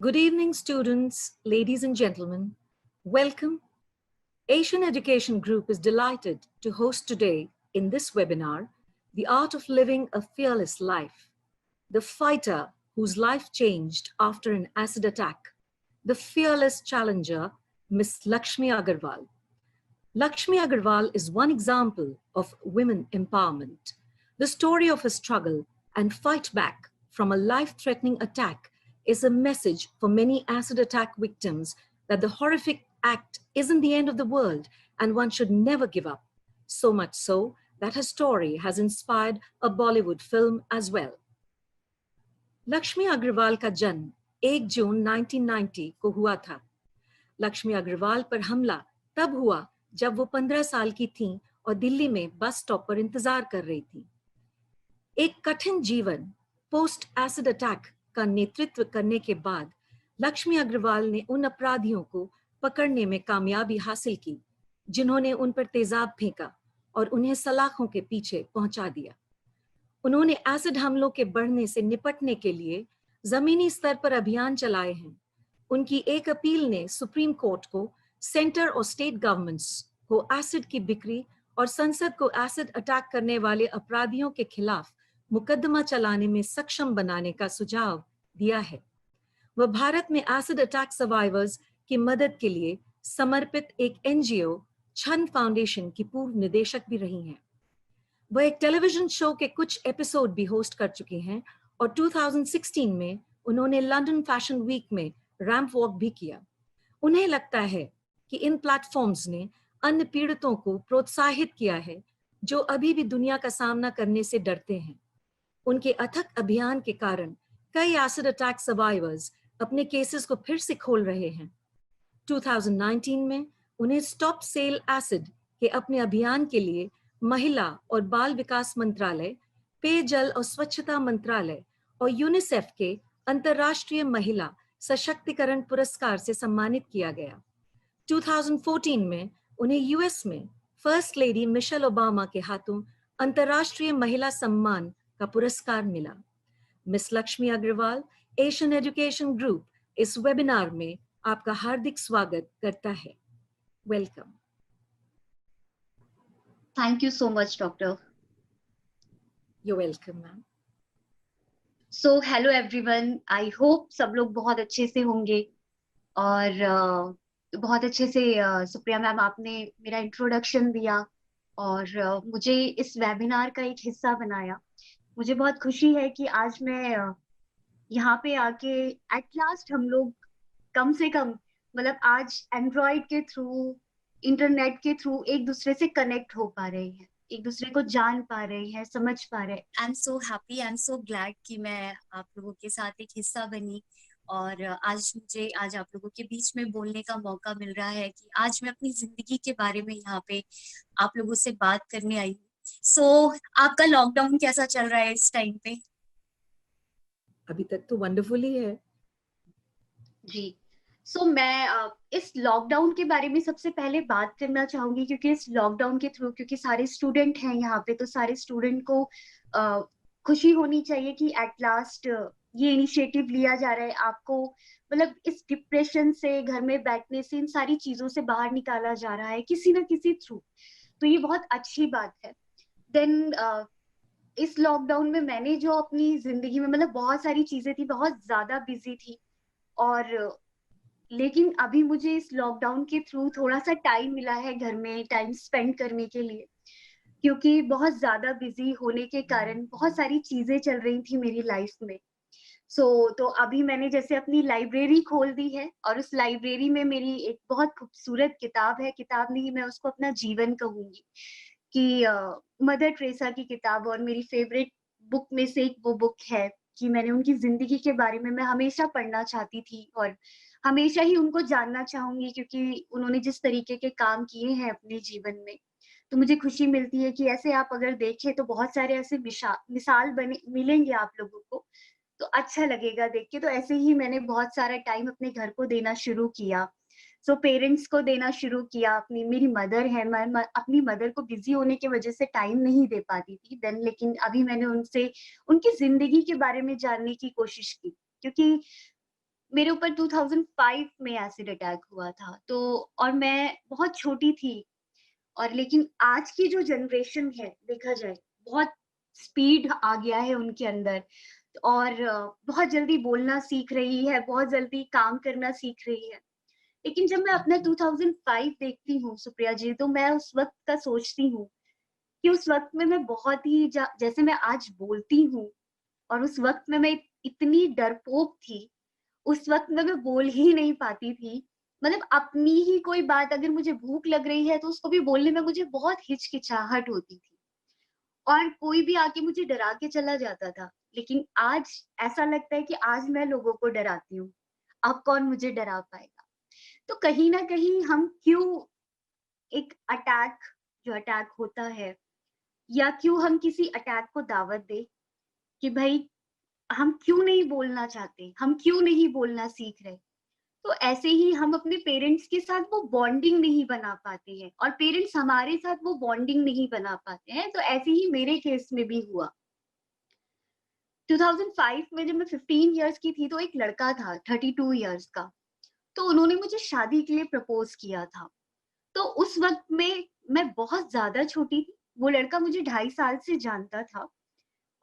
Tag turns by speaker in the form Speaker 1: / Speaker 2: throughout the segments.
Speaker 1: Good evening, students, ladies and gentlemen. Welcome. Asian Education Group is delighted to host today in this webinar, The Art of Living a Fearless Life. The fighter whose life changed after an acid attack. The fearless challenger, Miss Lakshmi Agarwal. Lakshmi Agarwal is one example of women empowerment. The story of her struggle and fight back from a life-threatening attack is a message for many acid attack victims that the horrific act isn't the end of the world and one should never give up. So much so that her story has inspired a Bollywood film as well. Lakshmi Agarwal का जन्म 1 जून 1990 को हुआ था। लक्ष्मी अग्रवाल पर हमला तब हुआ जब वो 15 साल की थीं और दिल्ली में बस स्टॉप पर इंतजार कर रही थीं। एक कठिन जीवन पोस्ट एसिड अटैक का नेतृत्व करने के बाद लक्ष्मी अग्रवाल ने उन अपराधियों को पकड़ने में कामयाबी हासिल की जिन्होंने उन पर तेजाब फेंका और उन्हें सलाखों के पीछे पहुंचा दिया। उन्होंने एसिड हमलों के बढ़ने से निपटने के लिए जमीनी स्तर पर अभियान चलाए हैं। उनकी एक अपील ने सुप्रीम कोर्ट को सेंटर और स्टेट गवर्नमेंट्स को एसिड की बिक्री और संसद को एसिड अटैक करने वाले अपराधियों के खिलाफ मुकदमा चलाने में सक्षम बनाने का सुझाव दिया है। वह भारत में एसिड अटैक सर्वाइवर्स की मदद के लिए समर्पित एक एनजीओ छन फाउंडेशन की पूर्व निदेशक भी रही हैं। वह एक टेलीविजन शो के कुछ एपिसोड भी होस्ट कर चुकी हैं और 2016 में उन्होंने लंदन फैशन वीक में रैंप वॉक भी किया। उन्हें लगता है कि इन प्लेटफॉर्म्स ने अन्य पीड़ितों को प्रोत्साहित किया है जो अभी भी दुनिया का सामना करने से डरते हैं। उनके अथक अभियान के कारण कई एसिड अटैक सर्वाइवर्स अपने केसेस को फिर से खोल रहे हैं। 2019 में उन्हें स्टॉप सेल एसिड के अपने अभियान के लिए महिला और बाल विकास मंत्रालय, पेयजल और स्वच्छता मंत्रालय और यूनिसेफ के अंतर्राष्ट्रीय महिला सशक्तिकरण पुरस्कार से सम्मानित किया गया। 2014 में उन्हें यूएस में फर्स्ट लेडी मिशेल ओबामा के हाथों अंतर्राष्ट्रीय महिला सम्मान का पुरस्कार मिला। Miss Lakshmi Agarwal Asian education group इस वेबिनार में आपका हार्दिक स्वागत करता है। Welcome.
Speaker 2: Thank you so much, Doctor.
Speaker 1: You're welcome, ma'am.
Speaker 2: So, hello everyone. I hope सब लोग बहुत अच्छे से होंगे और बहुत अच्छे से सुप्रिया मैम आपने मेरा इंट्रोडक्शन दिया और मुझे इस वेबिनार का एक हिस्सा बनाया। मुझे बहुत खुशी है कि आज मैं यहाँ पे आके एट लास्ट हम लोग कम से कम मतलब आज एंड्रॉइड के थ्रू इंटरनेट के थ्रू एक दूसरे से कनेक्ट हो पा रहे हैं, एक दूसरे को जान पा रहे हैं, समझ पा रहे हैं।
Speaker 3: I am so happy, I am so glad कि मैं आप लोगों के साथ एक हिस्सा बनी और आज मुझे आप लोगों के बीच में बोलने का मौका मिल रहा है कि आज मैं अपनी जिंदगी के बारे में यहाँ पे आप लोगों से बात करने आई हूँ। सो आपका लॉकडाउन कैसा चल रहा है इस टाइम पे?
Speaker 1: अभी तक तो वंडरफुल ही है
Speaker 2: जी। सो मैं इस लॉकडाउन के बारे में सबसे पहले बात करना चाहूंगी क्योंकि इस लॉकडाउन के थ्रू क्योंकि सारे स्टूडेंट हैं यहाँ पे, तो सारे स्टूडेंट को खुशी होनी चाहिए कि एट लास्ट ये इनिशिएटिव लिया जा रहा है। आपको मतलब इस डिप्रेशन से, घर में बैठने से, इन सारी चीजों से बाहर निकाला जा रहा है किसी ना किसी थ्रू, तो ये बहुत अच्छी बात है। देन इस लॉकडाउन में मैंने जो अपनी जिंदगी में मतलब बहुत सारी चीजें थी, बहुत ज्यादा बिजी थी और लेकिन अभी मुझे इस लॉकडाउन के थ्रू थोड़ा सा टाइम मिला है घर में टाइम स्पेंड करने के लिए, क्योंकि बहुत ज्यादा बिजी होने के कारण बहुत सारी चीजें चल रही थी मेरी लाइफ में। तो अभी मैंने जैसे अपनी लाइब्रेरी खोल दी है और उस लाइब्रेरी में मेरी एक बहुत खूबसूरत किताब है, किताब नहीं मैं उसको अपना जीवन कहूंगी कि मदर टेरेसा की किताब, और मेरी फेवरेट बुक में से एक वो बुक है कि मैंने उनकी जिंदगी के बारे में मैं हमेशा पढ़ना चाहती थी और हमेशा ही उनको जानना चाहूंगी क्योंकि उन्होंने जिस तरीके के काम किए हैं अपने जीवन में, तो मुझे खुशी मिलती है कि ऐसे आप अगर देखें तो बहुत सारे ऐसे मिसाल बने मिलेंगे आप लोगों को, तो अच्छा लगेगा देख के। तो ऐसे ही मैंने बहुत सारा टाइम अपने घर को देना शुरू किया, पेरेंट्स को देना शुरू किया। अपनी मेरी मदर है, मैं अपनी मदर को बिजी होने की वजह से टाइम नहीं दे पाती थी देन, लेकिन अभी मैंने उनसे उनकी जिंदगी के बारे में जानने की कोशिश की क्योंकि मेरे ऊपर 2005 में एसिड अटैक हुआ था। तो और मैं बहुत छोटी थी, और लेकिन आज की जो जनरेशन है देखा जाए, बहुत स्पीड आ गया है उनके अंदर, और बहुत जल्दी बोलना सीख रही है, बहुत जल्दी काम करना सीख रही है। लेकिन जब मैं अपना 2005 देखती हूँ सुप्रिया जी, तो मैं उस वक़्त का सोचती हूँ कि उस वक़्त में मैं बहुत ही जैसे मैं आज बोलती हूँ, और उस वक़्त में मैं इतनी डरपोक थी, उस वक़्त में मैं बोल ही नहीं पाती थी। मतलब अपनी ही कोई बात, अगर मुझे भूख लग रही है, तो उसको भी बोलने में मुझे बहुत हिचकिचाहट होती थी, और कोई भी आके मुझे डरा के चला जाता था। लेकिन आज ऐसा लगता है कि आज मैं लोगों को डराती हूँ, अब कौन मुझे डरा पाएगा? तो कहीं न कहीं हम क्यों एक अटैक, जो अटैक होता है, या क्यों हम किसी अटैक को दावत दें कि भई हम क्यों नहीं बोलना चाहते, हम क्यों नहीं बोलना सीख रहे? तो ऐसे ही हम अपने पेरेंट्स के साथ वो बॉन्डिंग नहीं बना पाते हैं, और पेरेंट्स हमारे साथ वो बॉन्डिंग नहीं बना पाते हैं। तो ऐसे ही मेरे केस में भी हुआ। 2005 में जब मैं 15 इयर्स की थी, तो एक लड़का था 32 इयर्स का, तो उन्होंने मुझे शादी के लिए प्रपोज़ किया था। तो उस वक़्त में मैं बहुत ज़्यादा छोटी थी, वो लड़का मुझे 2.5 साल से जानता था,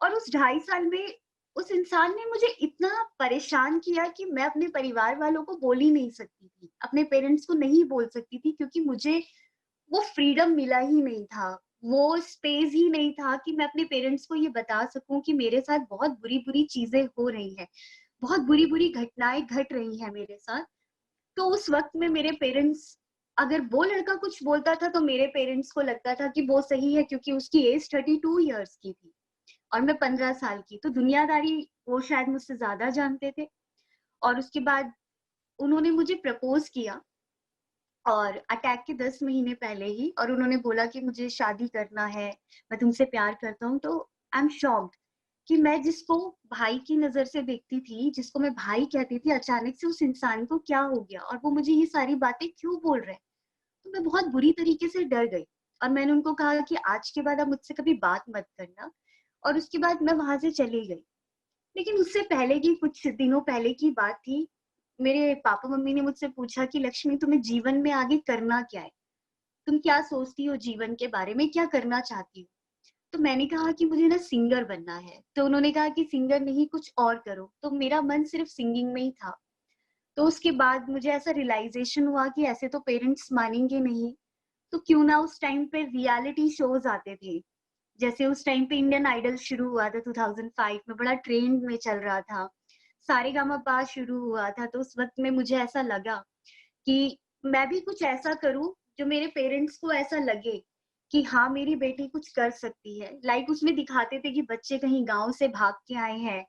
Speaker 2: और उस 2.5 साल में उस इंसान ने मुझे इतना परेशान किया कि मैं अपने परिवार वालों को बोल ही नहीं सकती थी, अपने पेरेंट्स को नहीं बोल सकती थी, क्योंकि मुझे वो फ्रीडम मिला ही नहीं था, वो स्पेस ही नहीं था कि मैं अपने पेरेंट्स को ये बता सकूँ कि मेरे साथ बहुत बुरी-बुरी चीज़ें हो रही हैं, बहुत बुरी-बुरी घटनाएँ घट रही हैं मेरे साथ। तो उस वक़्त में मेरे पेरेंट्स, अगर वो लड़का कुछ बोलता था, तो मेरे पेरेंट्स को लगता था कि वो सही है, क्योंकि उसकी एज 32 इयर्स की थी और मैं 15 साल की। तो दुनियादारी वो शायद मुझसे ज़्यादा जानते थे, और उसके बाद उन्होंने मुझे प्रपोज़ किया, और अटैक के 10 महीने पहले ही, और उन्होंने बोला कि मुझे शादी करना है, मैं तुमसे प्यार करता हूँ। तो आई एम शॉक्ड कि मैं जिसको भाई की नज़र से देखती थी, जिसको मैं भाई कहती थी, अचानक से उस इंसान को क्या हो गया, और वो मुझे ये सारी बातें क्यों बोल रहे हैं? तो मैं बहुत बुरी तरीके से डर गई, और मैंने उनको कहा कि आज के बाद आप मुझसे कभी बात मत करना, और उसके बाद मैं वहाँ से चली गई। लेकिन उससे पहले की, कुछ दिनों पहले की बात थी, मेरे पापा-मम्मी ने मुझसे पूछा कि लक्ष्मी, तुम्हें जीवन में आगे करना क्या है? तुम क्या सोचती हो जीवन के बारे में? क्या करना चाहती हो? तो मैंने कहा कि मुझे ना सिंगर बनना है। तो उन्होंने कहा कि सिंगर नहीं, कुछ और करो। तो मेरा मन सिर्फ सिंगिंग में ही था। तो उसके बाद मुझे ऐसा रियलाइज़ेशन हुआ कि ऐसे तो पेरेंट्स मानेंगे नहीं, तो क्यों ना उस टाइम पे रियलिटी शोज़ आते थे। जैसे उस टाइम पे इंडियन आइडल शुरू हुआ था 2005 में, बड़ा ट्रेंड में चल रहा था। सारेगामापा शुरू हुआ था, तो उस वक़्त में मुझे ऐसा लगा कि मैं भी कुछ ऐसा करूँ जो मेरे पेरेंट्स को ऐसा लगे कि हाँ, मेरी बेटी कुछ कर सकती है। लाइक उसमें दिखाते थे कि बच्चे कहीं गाँव से भाग के आए हैं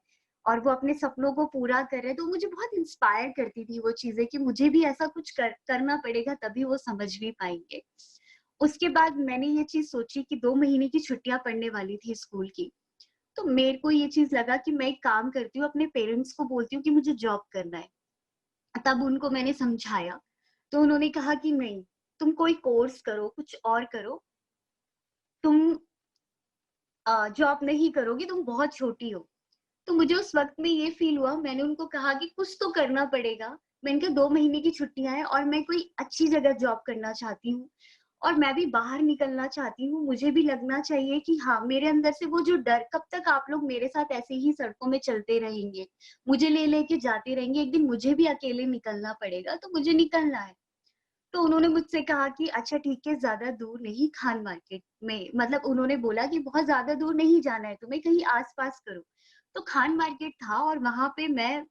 Speaker 2: और वो अपने सपनों को पूरा कर रहे हैं, तो मुझे बहुत इंस्पायर करती थी वो चीज़ें कि मुझे भी ऐसा कुछ करना पड़ेगा, तभी वो समझ भी पाएँगे। उसके बाद मैंने ये चीज़ सोची कि 2 महीने की छुट्टियाँ पड़ने वाली थी स्कूल की। तो मेरे को ये चीज़ लगा कि मैं एक काम करती हूँ, अपने पेरेंट्स को बोलती हूँ कि मुझे जॉब करना है। तब उनको मैंने समझाया, तो उन्होंने कहा कि नहीं, तुम कोई कोर्स करो, कुछ और करो, तुम जॉब नहीं करोगी, तुम बहुत छोटी हो। तो मुझे उस वक़्त में ये फ़ील हुआ, मैंने उनको कहा कि कुछ तो करना पड़ेगा। मैंने कहा 2 महीने की छुट्टियाँ हैं, और मैं कोई अच्छी जगह जॉब करना चाहती हूँ, और मैं भी बाहर निकलना चाहती हूँ। मुझे भी लगना चाहिए कि हाँ, मेरे अंदर से वो जो डर, कब तक आप लोग मेरे साथ ऐसे ही सड़कों में चलते रहेंगे, मुझे ले-ले के जाते रहेंगे, एक दिन मुझे भी अकेले निकलना पड़ेगा, तो मुझे निकलना है। तो उन्होंने मुझसे कहा कि अच्छा ठीक है, ज़्यादा दूर नहीं, खान मार्केट में, मतलब उन्होंने बोला कि बहुत ज़्यादा दूर नहीं जाना है तुम्हें, कहीं आस-पास करो। तो खान मार्केट था, और वहाँ पे मैं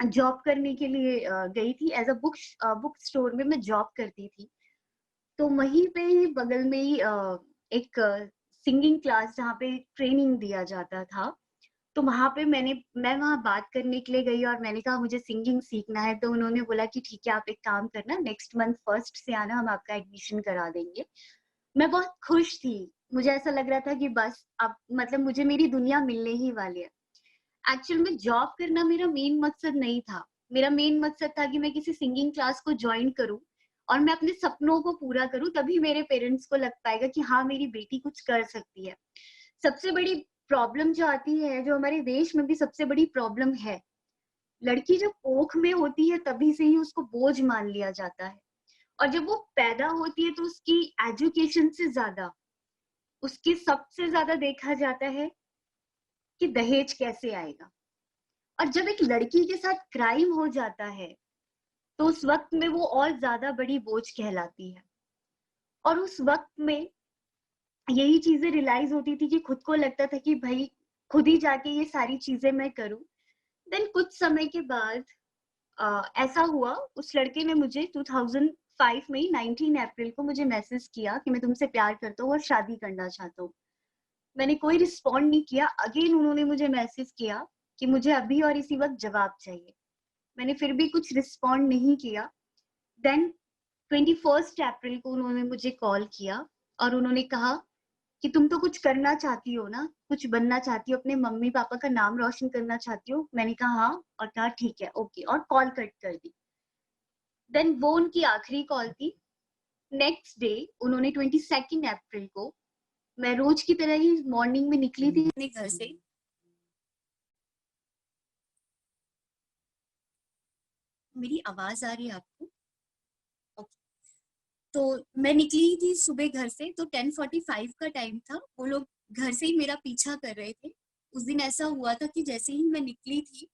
Speaker 2: जॉब करने के लिए गई थी, एज़ अ बुक स्टोर में मैं जॉब करती थी। तो वहीं पे ही बगल में ही एक सिंगिंग क्लास, जहाँ पे ट्रेनिंग दिया जाता था, तो वहाँ पे मैं वहाँ बात करने के लिए गई, और मैंने कहा मुझे सिंगिंग सीखना है। तो उन्होंने बोला कि ठीक है, आप एक काम करना, नेक्स्ट मंथ फर्स्ट से आना, हम आपका एडमिशन करा देंगे। मैं बहुत खुश थी। मुझे ऐसा लग रहा था कि बस अब मतलब मुझे मेरी दुनिया मिलने ही वाली है। एक्चुअल में जॉब करना मेरा मेन मकसद नहीं था। मेरा मेन मकसद था कि मैं किसी सिंगिंग क्लास को जॉइन करूँ, और मैं अपने सपनों को पूरा करूँ, तभी मेरे पेरेंट्स को लग पाएगा कि हाँ, मेरी बेटी कुछ कर सकती है। सबसे बड़ी प्रॉब्लम जो आती है, जो हमारे देश में भी सबसे बड़ी प्रॉब्लम है, लड़की जब कोख में होती है तभी से ही उसको बोझ मान लिया जाता है, और जब वो पैदा होती है तो उसकी एजुकेशन से ज्यादा उसकी सबसे ज्यादा देखा जाता है कि दहेज कैसे आएगा। और जब एक लड़की के साथ क्राइम हो जाता है तो उस वक्त में वो और ज्यादा बड़ी बोझ कहलाती है। और उस वक्त में यही चीजें रियलाइज होती थी कि खुद को लगता था कि भाई खुद ही जाके ये सारी चीजें मैं करूं। देन कुछ समय के बाद ऐसा हुआ, उस लड़के ने मुझे 2005 में 19 अप्रैल को मुझे मैसेज किया कि मैं तुमसे प्यार करता हूँ और शादी करना चाहता हूँ। मैंने कोई रिस्पॉन्ड नहीं किया। अगेन उन्होंने मुझे मैसेज किया कि मुझे अभी और इसी वक्त जवाब चाहिए। मैंने फिर भी कुछ रिस्पॉन्ड नहीं किया। देन 21 अप्रैल को उन्होंने मुझे कॉल किया और उन्होंने कहा कि तुम तो कुछ करना चाहती हो ना, कुछ बनना चाहती हो, अपने मम्मी पापा का नाम रोशन करना चाहती हो। मैंने कहा हाँ, और कहा ठीक है ओके, और कॉल कट कर दी। देन वो उनकी आखिरी कॉल थी। नेक्स्ट डे उन्होंने 22 अप्रैल को, मैं रोज की तरह ही मॉर्निंग में निकली थी
Speaker 3: अपने घर से। मेरी आवाज आ रही है आपको? ओके। तो मैं निकली थी सुबह घर से, तो 10:45 का टाइम था। वो लोग घर से ही मेरा पीछा कर रहे थे। उस दिन ऐसा हुआ था कि जैसे ही मैं निकली थी,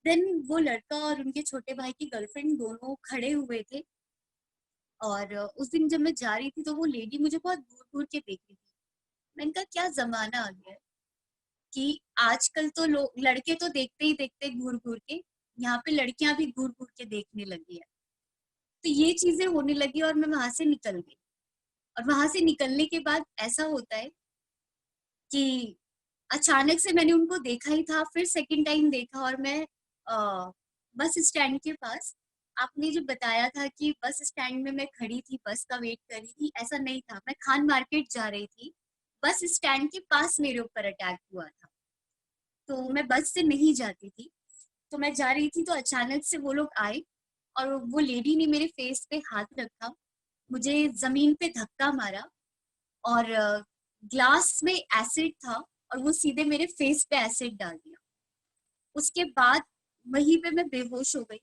Speaker 3: देन वो लड़का और उनके छोटे भाई की गर्लफ्रेंड दोनों खड़े हुए थे। और उस दिन जब मैं जा रही थी तो वो लेडी मुझे बहुत घूर घूर के देख रही थी। मैंने कहा क्या जमाना आ गया है कि आजकल तो लोग, लड़के तो देखते ही देखते घूर घूर के, यहाँ पे लड़कियां भी घूर घूर के देखने लगी है। तो ये चीजें होने लगी और मैं वहां से निकल गई। और वहां से निकलने के बाद ऐसा होता है कि अचानक से मैंने उनको देखा ही था, फिर सेकंड टाइम देखा। और मैं बस स्टैंड के पास, आपने जो बताया था कि बस स्टैंड में मैं खड़ी थी, बस का वेट कर रही थी, ऐसा नहीं था। मैं खान मार्केट जा रही थी, बस स्टैंड के पास मेरे ऊपर अटैक हुआ था। तो मैं बस से नहीं जाती थी, तो मैं जा रही थी तो अचानक से वो लोग आए और वो लेडी ने मेरे फेस पे हाथ रखा, मुझे जमीन पे धक्का मारा और ग्लास में एसिड था और वो सीधे मेरे फेस पे एसिड डाल दिया। उसके बाद वहीं पे मैं बेहोश हो गई।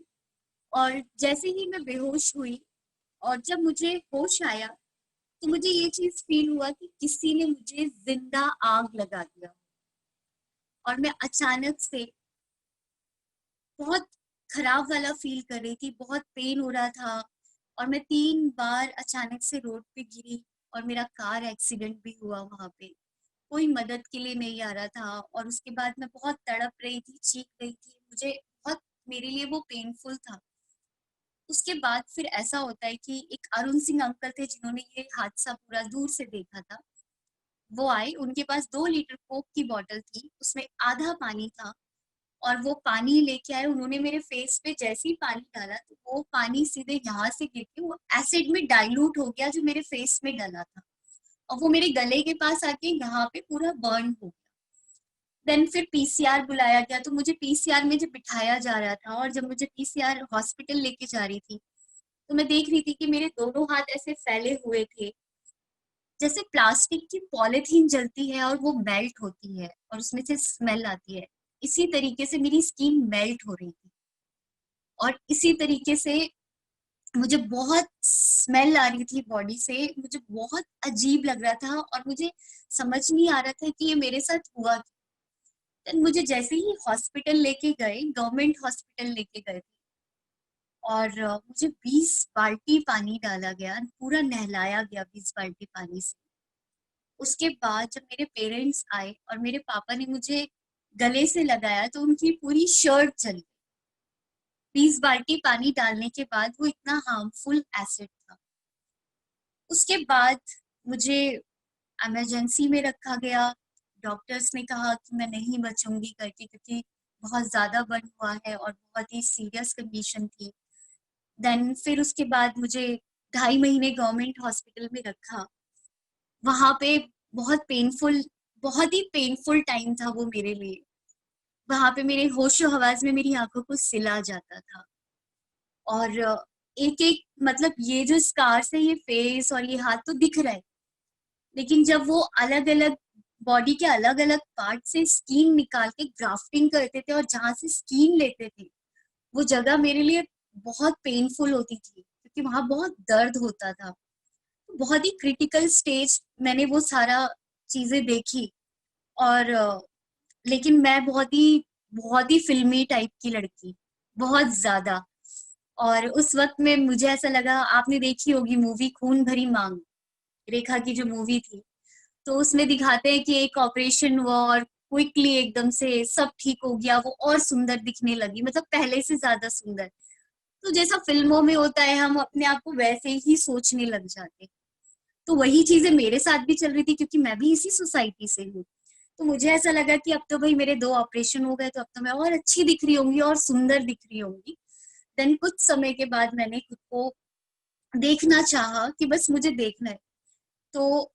Speaker 3: और जैसे ही मैं बेहोश हुई और जब मुझे होश आया तो मुझे ये चीज फील हुआ कि किसी ने मुझे जिंदा आग लगा दिया। और मैं अचानक से बहुत खराब वाला फील कर रही थी, बहुत पेन हो रहा था। और मैं 3 बार अचानक से रोड पे गिरी और मेरा कार एक्सीडेंट भी हुआ वहां पे। कोई मदद के लिए नहीं आ रहा था और उसके बाद मैं बहुत तड़प रही थी, चीख रही थी, मुझे बहुत, मेरे लिए वो पेनफुल था। उसके बाद फिर ऐसा होता है कि एक अरुण सिंह अंकल थे जिन्होंने ये हादसा पूरा दूर से देखा था। वो आए, उनके पास 2 लीटर कोक की बोतल थी, उसमें आधा पानी था और वो पानी लेके आए। उन्होंने मेरे फेस पे जैसे ही पानी डाला तो वो पानी सीधे यहाँ से गिर के वो एसिड में डाइल्यूट हो गया जो मेरे फेस में डला था, और वो मेरे गले के पास आके यहाँ पे पूरा बर्न हो गया। देन फिर पीसीआर बुलाया गया, तो मुझे पीसीआर में जब बिठाया जा रहा था और जब मुझे पीसीआर हॉस्पिटल लेके जा रही थी तो मैं देख रही थी कि मेरे दोनों हाथ ऐसे फैले हुए थे, जैसे प्लास्टिक की पॉलिथीन जलती है और वो मेल्ट होती है और उसमें से स्मेल आती है। इसी तरीके से मेरी स्किन मेल्ट हो रही थी और इसी तरीके से मुझे बहुत स्मेल आ रही थी बॉडी से। मुझे बहुत अजीब लग रहा था और मुझे समझ नहीं आ रहा था कि ये मेरे साथ हुआ क्या। Then मुझे जैसे ही हॉस्पिटल लेके गए, गवर्नमेंट हॉस्पिटल लेके गए थे, और मुझे 20 बाल्टी पानी डाला गया, पूरा नहलाया गया 20 बाल्टी पानी से। उसके बाद जब मेरे पेरेंट्स आए और मेरे पापा ने मुझे गले से लगाया तो उनकी पूरी शर्ट जल गई। 20 बाल्टी पानी डालने के बाद वो इतना हार्मफुल एसिड था। उसके बाद मुझे इमरजेंसी में रखा गया। डॉक्टर्स ने कहा कि मैं नहीं बचूंगी करके, क्योंकि बहुत ज्यादा बर्न हुआ है और बहुत ही सीरियस कंडीशन थी। देन फिर उसके बाद मुझे 2.5 महीने गवर्नमेंट हॉस्पिटल में रखा। वहां पे बहुत ही पेनफुल टाइम था वो मेरे लिए। वहां पे मेरे होशो हवास में मेरी आंखों को सिला जाता था और एक एक, मतलब ये जो स्कार्स है, ये फेस और ये हाथ तो दिख रहा है, लेकिन जब वो अलग अलग बॉडी के अलग अलग पार्ट से स्किन निकाल के ग्राफ्टिंग करते थे और जहां से स्किन लेते थे वो जगह मेरे लिए बहुत पेनफुल होती थी क्योंकि वहां बहुत दर्द होता था। बहुत ही क्रिटिकल स्टेज मैंने वो सारा चीजें देखी। और लेकिन मैं बहुत ही फिल्मी टाइप की लड़की, बहुत ज्यादा। और उस वक्त में मुझे ऐसा लगा, आपने देखी होगी मूवी खून भरी मांग, रेखा की जो मूवी थी, तो उसमें दिखाते हैं कि एक ऑपरेशन हुआ और क्विकली एकदम से सब ठीक हो गया, वो और सुंदर दिखने लगी, मतलब पहले से ज्यादा सुंदर। तो जैसा फिल्मों में होता है, हम अपने आप को वैसे ही सोचने लग जाते। तो वही चीजें मेरे साथ भी चल रही थी क्योंकि मैं भी इसी सोसाइटी से हूँ। तो मुझे ऐसा लगा कि अब तो भाई मेरे 2 ऑपरेशन हो गए, तो अब तो मैं और अच्छी दिख रही होंगी और सुंदर दिख रही होंगी। देन कुछ समय के बाद मैंने खुद को देखना चाहा कि बस मुझे देखना है। तो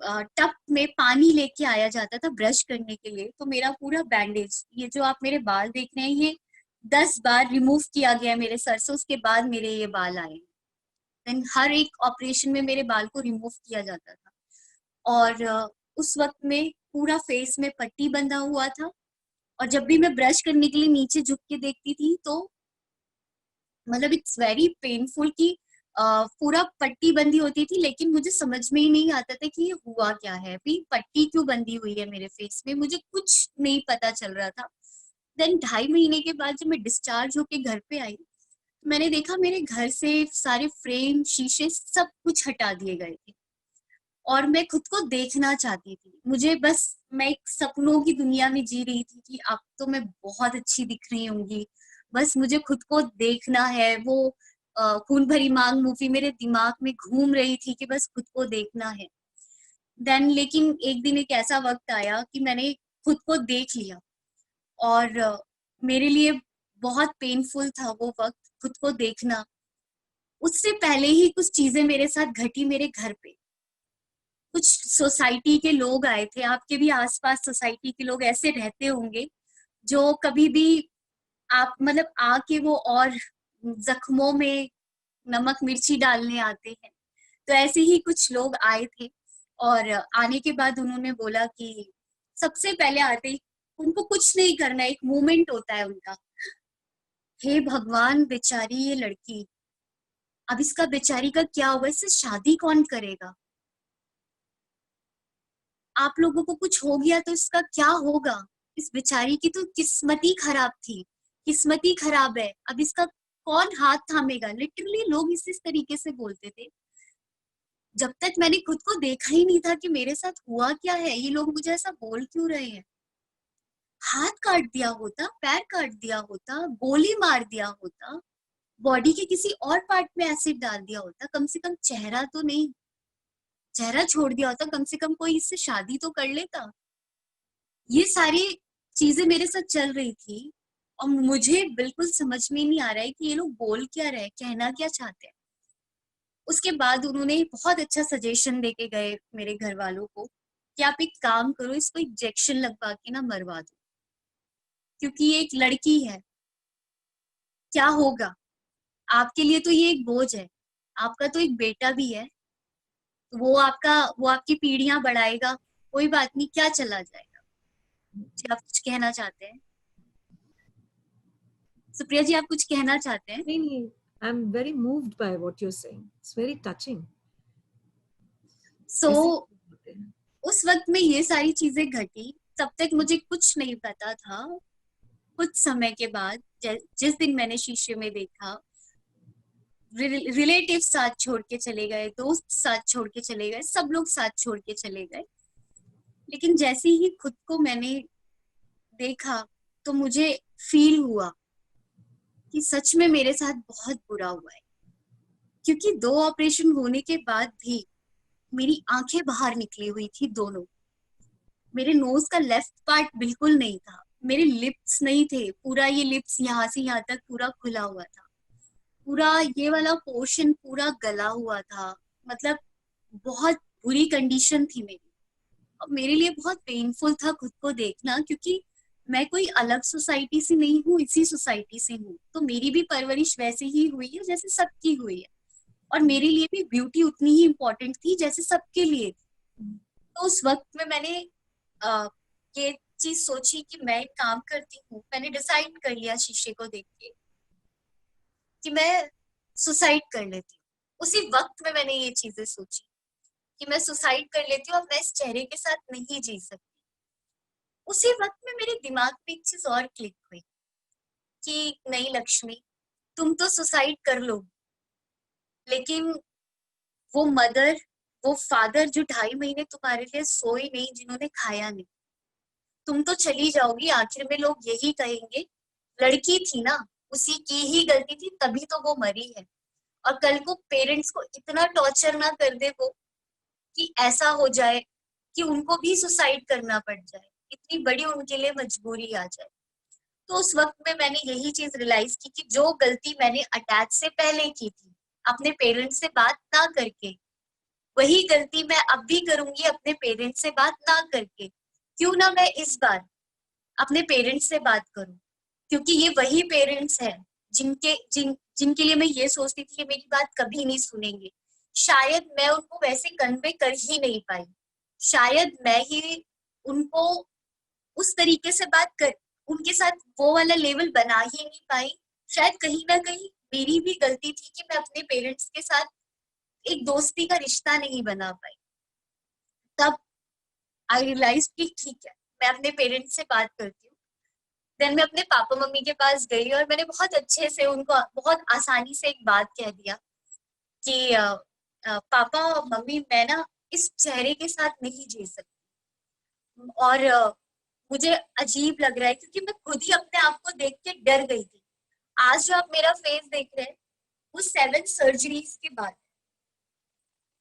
Speaker 3: टब में पानी लेके आया जाता था ब्रश करने के लिए, तो मेरा पूरा बैंडेज, ये जो आप मेरे बाल देख रहे हैं, ये 10 बार रिमूव किया गया मेरे सर से, उसके बाद मेरे ये बाल आए। देन हर एक ऑपरेशन में मेरे बाल को रिमूव किया जाता था। और उस वक्त में पूरा फेस में पट्टी बंधा हुआ था। और जब भी मैं ब्रश करने के लिए नीचे झुक के देखती थी, तो मतलब इट्स वेरी पेनफुल कि पूरा पट्टी बंधी होती थी, लेकिन मुझे समझ में ही नहीं आता था कि ये हुआ क्या है, अभी पट्टी क्यों बंधी हुई है मेरे फेस में, मुझे कुछ नहीं पता चल रहा था। देन 2.5 महीने के बाद जब मैं डिस्चार्ज होके घर पे आई, मैंने देखा मेरे घर से सारे फ्रेम, शीशे, सब कुछ हटा दिए गए थे। और मैं खुद को देखना चाहती थी, मुझे बस, मैं एक सपनों की दुनिया में जी रही थी कि अब तो मैं बहुत अच्छी दिख रही होंगी, बस मुझे खुद को देखना है। वो खून भरी मांग मूवी मेरे दिमाग में घूम रही थी कि बस खुद को देखना है। देन लेकिन एक दिन एक ऐसा वक्त आया कि मैंने खुद को देख लिया। और मेरे लिए बहुत पेनफुल था वो वक्त, खुद को देखना। उससे पहले ही कुछ चीजें मेरे साथ घटी मेरे घर पे। कुछ सोसाइटी के लोग आए थे, आपके भी आसपास सोसाइटी के लोग ऐसे रहते होंगे जो कभी भी आप मतलब आके वो और जख्मों में नमक मिर्ची डालने आते हैं। तो ऐसे ही कुछ लोग आए थे। और आने के बाद उन्होंने बोला कि सबसे पहले आते ही उनको कुछ नहीं करना, एक मूवमेंट होता है उनका, हे भगवान बेचारी ये लड़की, अब इसका बेचारी का क्या होगा, इससे शादी कौन करेगा, आप लोगों को कुछ हो गया तो इसका क्या होगा, इस बेचारी की तो किस्मत ही खराब थी, किस्मत ही खराब है, अब इसका कौन हाथ थामेगा। लिटरली लोग इस तरीके से बोलते थे। जब तक मैंने खुद को देखा ही नहीं था कि मेरे साथ हुआ क्या है, ये लोग मुझे ऐसा बोल क्यों रहे हैं। हाथ काट दिया होता, पैर काट दिया होता, गोली मार दिया होता, बॉडी के किसी और पार्ट में एसिड डाल दिया होता, कम से कम चेहरा तो नहीं, चेहरा छोड़ दिया होता, कम से कम कोई इससे शादी तो कर लेता। ये सारी चीजें मेरे साथ चल रही थी और मुझे बिल्कुल समझ में नहीं आ रहा है कि ये लोग बोल क्या रहे हैं, कहना क्या चाहते हैं। उसके बाद उन्होंने बहुत अच्छा सजेशन देके गए मेरे घर वालों को कि आप एक काम करो, इसको इंजेक्शन लगवा के ना मरवा दो, क्योंकि ये एक लड़की है, क्या होगा आपके लिए, तो ये एक बोझ है, आपका तो एक बेटा भी है, तो वो आपकी पीढ़ियां बढ़ाएगा, कोई बात नहीं, क्या चला जाएगा। जी आप कुछ कहना चाहते हैं? सुप्रिया जी, आप कुछ कहना चाहते हैं?
Speaker 1: नहीं, I'm very moved by what you're saying. It's very touching.
Speaker 3: सो
Speaker 1: ऐसे
Speaker 3: उस वक्त में ये सारी चीजें घटी, तब तक मुझे कुछ नहीं पता था। कुछ समय के बाद जिस दिन मैंने शीशे में देखा, रिलेटिव साथ छोड़ के चले गए, दोस्त साथ छोड़ के चले गए, सब लोग साथ छोड़ के चले गए, लेकिन जैसे ही खुद को मैंने देखा तो मुझे फील हुआ कि सच में मेरे साथ बहुत बुरा हुआ है। क्योंकि 2 ऑपरेशन होने के बाद भी मेरी आंखें बाहर निकली हुई थी दोनों, मेरे नोज का लेफ्ट पार्ट बिल्कुल नहीं था, मेरे लिप्स नहीं थे, पूरा ये लिप्स यहाँ से यहाँ तक पूरा खुला हुआ था, पूरा ये वाला पोर्शन पूरा गला हुआ था, मतलब बहुत बुरी कंडीशन थी मेरी। अब मेरे लिए बहुत पेनफुल था खुद को देखना, क्योंकि मैं कोई अलग सोसाइटी से नहीं हूँ, इसी सोसाइटी से हूँ, तो मेरी भी परवरिश वैसे ही हुई है जैसे सबकी हुई है, और मेरे लिए भी ब्यूटी उतनी ही इम्पोर्टेंट थी जैसे सबके लिए थी। तो उस वक्त में मैंने ये चीज सोची कि मैं एक काम करती हूँ, मैंने डिसाइड कर लिया शीशे को देख के कि मैं सुसाइड कर लेती हूँ। उसी वक्त में मैंने ये चीजें सोची कि मैं सुसाइड कर लेती हूँ, अब मैं इस चेहरे के साथ नहीं जी सकती। उसी वक्त में मेरे दिमाग में एक चीज और क्लिक हुई कि नहीं लक्ष्मी, तुम तो सुसाइड कर लो, लेकिन वो मदर, वो फादर जो 2.5 महीने तुम्हारे लिए सोए नहीं, जिन्होंने खाया नहीं, तुम तो चली जाओगी, आखिर में लोग यही कहेंगे लड़की थी ना, उसी की ही गलती थी तभी तो वो मरी है। और कल को पेरेंट्स को इतना टॉर्चर ना कर दे वो कि ऐसा हो जाए कि उनको भी सुसाइड करना पड़ जाए, इतनी बड़ी उनके लिए मजबूरी आ जाए। तो उस वक्त में मैंने यही चीज रियलाइज की कि जो गलती मैंने अटैच से पहले की थी अपने पेरेंट्स से बात ना करके, वही गलती मैं अब भी करूंगी अपने पेरेंट्स से बात ना करके। क्यों ना मैं इस बार अपने पेरेंट्स से बात करूं, क्योंकि ये वही पेरेंट्स हैं जिनके लिए मैं ये सोचती थी कि मेरी बात कभी नहीं सुनेंगे। शायद मैं उनको वैसे कन्वे कर ही नहीं पाई, शायद मैं ही उनको उस तरीके से बात कर उनके साथ वो वाला लेवल बना ही नहीं पाई। शायद कहीं ना कहीं मेरी भी गलती थी कि मैं अपने पेरेंट्स के साथ एक दोस्ती का रिश्ता नहीं बना पाई। तब आई रियलाइज कि ठीक है, मैं अपने पेरेंट्स से बात करती हूँ। देन मैं अपने पापा मम्मी के पास गई और मैंने बहुत अच्छे से उनको बहुत आसानी से एक बात कह दिया कि पापा मम्मी, मैं ना इस चेहरे के साथ नहीं जी सकती। और मुझे अजीब लग रहा है क्योंकि मैं खुद ही अपने आप को देख के डर गई थी। आज जो आप मेरा फेस देख रहे हैं वो 7 सर्जरीज के बाद,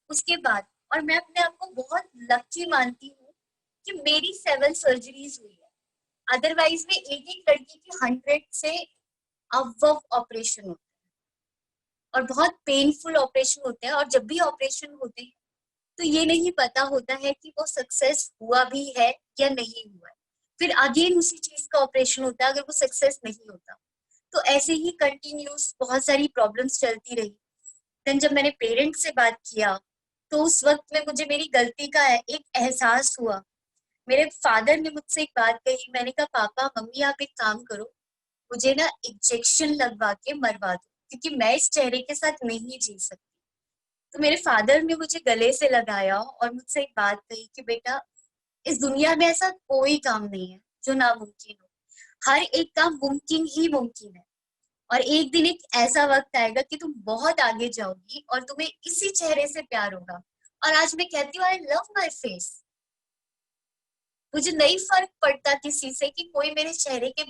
Speaker 3: उसके बाद। और मैं अपने आप को बहुत लकी मानती हूँ कि मेरी 7 सर्जरीज हुई है। अदरवाइज में एक एक लड़की की 100 से अबव ऑपरेशन होते हैं और बहुत पेनफुल ऑपरेशन होते हैं। और जब भी ऑपरेशन होते हैं तो ये नहीं पता होता है कि वो सक्सेस हुआ भी है या नहीं हुआ है। फिर अगेन उसी चीज का ऑपरेशन होता है अगर वो सक्सेस नहीं होता। तो ऐसे ही कंटिन्यूस बहुत सारी प्रॉब्लम्स चलती रही। देन जब मैंने पेरेंट्स से बात किया तो उस वक्त में मुझे मेरी गलती का एक एहसास हुआ। मेरे फादर ने मुझसे एक बात कही, मैंने कहा पापा मम्मी आप एक काम करो, मुझे ना इंजेक्शन लगवा के मरवा दो क्योंकि मैं इस चेहरे के साथ नहीं जी सकती। तो मेरे फादर ने मुझे गले से लगाया और मुझसे एक बात कही कि बेटा, इस दुनिया में ऐसा कोई काम नहीं है जो नामुमकिन हो, हर एक काम मुमकिन ही मुमकिन है। और एक दिन एक ऐसा वक्त आएगा कि तुम बहुत आगे जाओगी और तुम्हें इसी चेहरे से प्यार होगा। और आज मैं कहती हूँ आई लव माई फेस। मुझे नहीं फर्क पड़ता किसी से कि कोई मेरे चेहरे के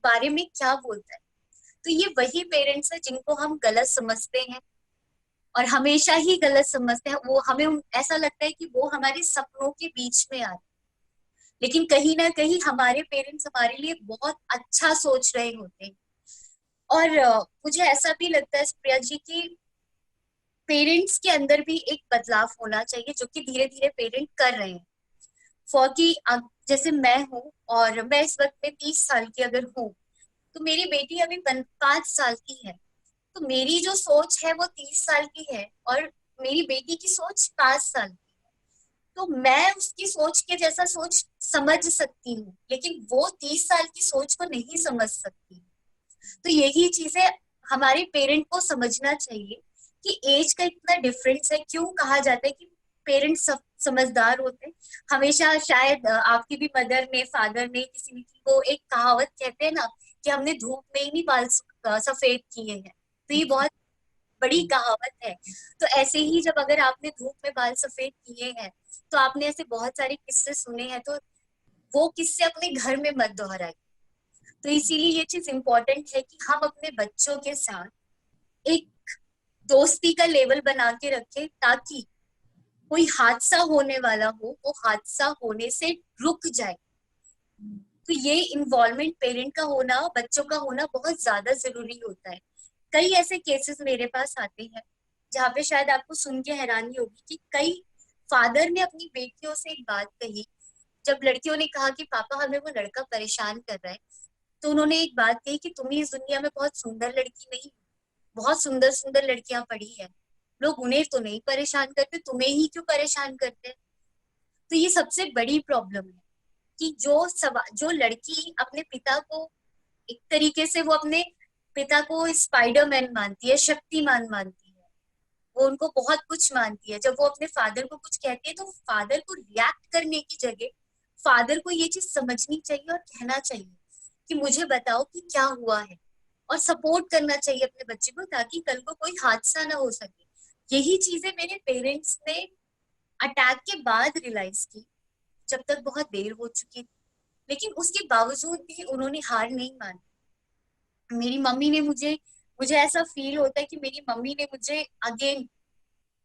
Speaker 3: बारे में क्या बोलता है। तो ये वही पेरेंट्स है जिनको हम गलत समझते हैं और हमेशा ही गलत समझते हैं। वो हमें ऐसा लगता है कि वो हमारे सपनों के बीच में आ रहे, लेकिन कहीं ना कहीं हमारे पेरेंट्स हमारे लिए बहुत अच्छा सोच रहे होते हैं। और मुझे ऐसा भी लगता है प्रिया जी की पेरेंट्स के अंदर भी एक बदलाव होना चाहिए जो कि धीरे धीरे पेरेंट कर रहे हैं। फॉर कि जैसे मैं हूँ और मैं इस वक्त में 30 साल की अगर हूँ तो मेरी बेटी अभी 5 साल की है। तो मेरी जो सोच है वो 30 साल की है और मेरी बेटी की सोच 5 साल की। तो मैं उसकी सोच के जैसा सोच समझ सकती हूँ लेकिन वो 30 साल की सोच को नहीं समझ सकती। तो यही चीजें हमारे पेरेंट को समझना चाहिए कि एज का इतना डिफरेंस है। क्यों कहा जाता है कि पेरेंट्स सब समझदार होते हैं? हमेशा शायद आपकी भी मदर ने, फादर ने, किसी ने की वो एक कहावत कहते हैं ना कि हमने धूप में ही नहीं बाल सफेद किए हैं। तो ये बहुत बड़ी कहावत है। तो ऐसे ही जब अगर आपने धूप में बाल सफेद किए हैं तो आपने ऐसे बहुत सारे किस्से सुने हैं, तो वो किस्से अपने घर में मत दोहराइए। तो इसीलिए ये चीज इम्पोर्टेंट है कि हम अपने बच्चों के साथ एक दोस्ती का लेवल बना के रखें ताकि कोई हादसा होने वाला हो वो हादसा होने से रुक जाए। तो ये इन्वॉल्वमेंट पेरेंट का होना, बच्चों का होना बहुत ज्यादा जरूरी होता है। कई ऐसे केसेस मेरे पास आते हैं जहाँ पे शायद आपको सुन के हैरानी होगी कि कई फादर ने अपनी बेटियों से एक बात कही। जब लड़कियों ने कहा कि पापा हमें वो लड़का परेशान कर रहा है, तो उन्होंने एक बात कही कि तुम इस दुनिया में बहुत सुंदर लड़की नहीं, बहुत सुंदर सुंदर लड़कियां पड़ी है, लोग उन्हें तो नहीं परेशान करते, तुम्हें ही क्यों परेशान करते हैं? तो ये सबसे बड़ी प्रॉब्लम है कि जो लड़की अपने पिता को एक तरीके से वो अपने पिता को स्पाइडरमैन मानती है, शक्तिमान मानती है, वो उनको बहुत कुछ मानती है। जब वो अपने फादर को कुछ कहती है तो फादर को रिएक्ट करने की जगह फादर को ये चीज समझनी चाहिए और कहना चाहिए कि मुझे बताओ कि क्या हुआ है, और सपोर्ट करना चाहिए अपने बच्चे को ताकि कल को कोई हादसा ना हो सके। यही चीजें मेरे पेरेंट्स ने अटैक के बाद रियलाइज की, जब तक बहुत देर हो चुकी थी, लेकिन उसके बावजूद भी उन्होंने हार नहीं मानी। मेरी मम्मी ने मुझे मुझे ऐसा फील होता है कि मेरी मम्मी ने मुझे अगेन,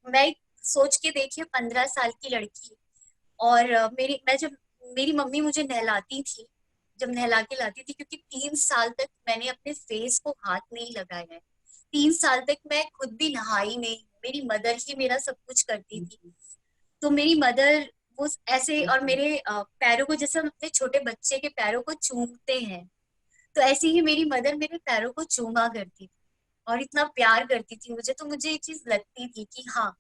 Speaker 3: मैं सोच के देखिए 15 साल की लड़की, और जब मेरी मम्मी मुझे नहलाती थी, जब नहला के लाती थी, क्योंकि 3 साल तक मैंने अपने फेस को हाथ नहीं लगाया है, 3 साल तक मैं खुद भी नहाई नहीं, मेरी मदर ही मेरा सब कुछ करती थी। तो मेरी मदर वो ऐसे, और मेरे पैरों को, जैसे हम अपने छोटे बच्चे के पैरों को चूमते हैं, तो ऐसे ही मेरी मदर मेरे पैरों को चूमा करती थी और इतना प्यार करती थी मुझे। तो मुझे ये चीज लगती थी कि हाँ,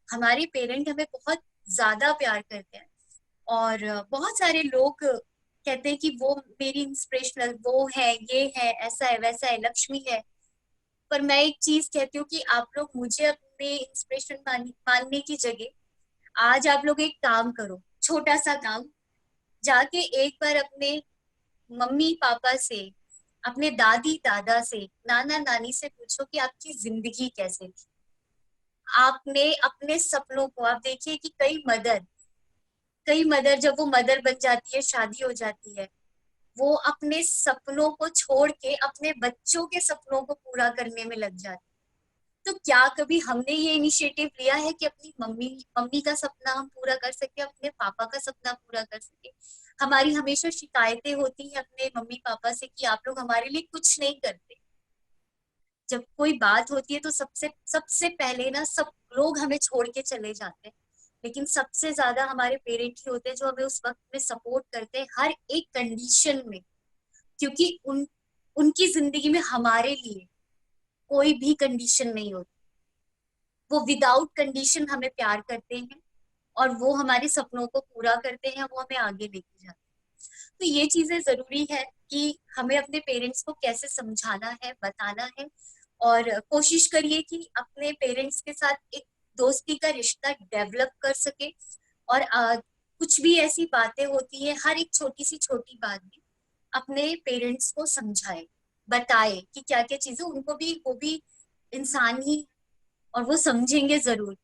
Speaker 3: हमारे पेरेंट हमें बहुत ज्यादा प्यार करते हैं। और बहुत सारे लोग कहते हैं कि वो मेरी इंस्पिरेशनल, वो है, ये है, ऐसा है, वैसा है, लक्ष्मी है। पर मैं एक चीज कहती हूँ कि आप लोग मुझे अपने इंस्पिरेशन मानने की जगह आज आप लोग एक काम करो, छोटा सा काम, जाके एक बार अपने मम्मी पापा से, अपने दादी दादा से, नाना नानी से पूछो कि आपकी जिंदगी कैसे थी। आपने अपने सपनों को, आप देखिए कि कई मदर जब वो मदर बन जाती है, शादी हो जाती है, वो अपने सपनों को छोड़ के अपने बच्चों के सपनों को पूरा करने में लग जाती है। तो क्या कभी हमने ये इनिशिएटिव लिया है कि अपनी मम्मी मम्मी का सपना हम पूरा कर सके, अपने पापा का सपना पूरा कर सके? हमारी हमेशा शिकायतें होती है अपने मम्मी पापा से कि आप लोग हमारे लिए कुछ नहीं करते। जब कोई बात होती है तो सबसे सबसे पहले ना सब लोग हमें छोड़ के चले जाते हैं, लेकिन सबसे ज्यादा हमारे पेरेंट ही होते हैं जो हमें उस वक्त में सपोर्ट करते हैं हर एक कंडीशन में, क्योंकि उनकी जिंदगी में हमारे लिए कोई भी कंडीशन नहीं होती। वो विदाउट कंडीशन हमें प्यार करते हैं और वो हमारे सपनों को पूरा करते हैं, वो हमें आगे लेके जाते हैं। तो ये चीजें जरूरी है कि हमें अपने पेरेंट्स को कैसे समझाना है, बताना है, और कोशिश करिए कि अपने पेरेंट्स के साथ एक दोस्ती का रिश्ता डेवलप कर सके। और कुछ भी ऐसी बातें होती है, हर एक छोटी सी छोटी बात भी अपने पेरेंट्स को समझाए, बताए कि क्या क्या चीजें उनको भी, वो भी इंसान ही, और वो समझेंगे जरूर।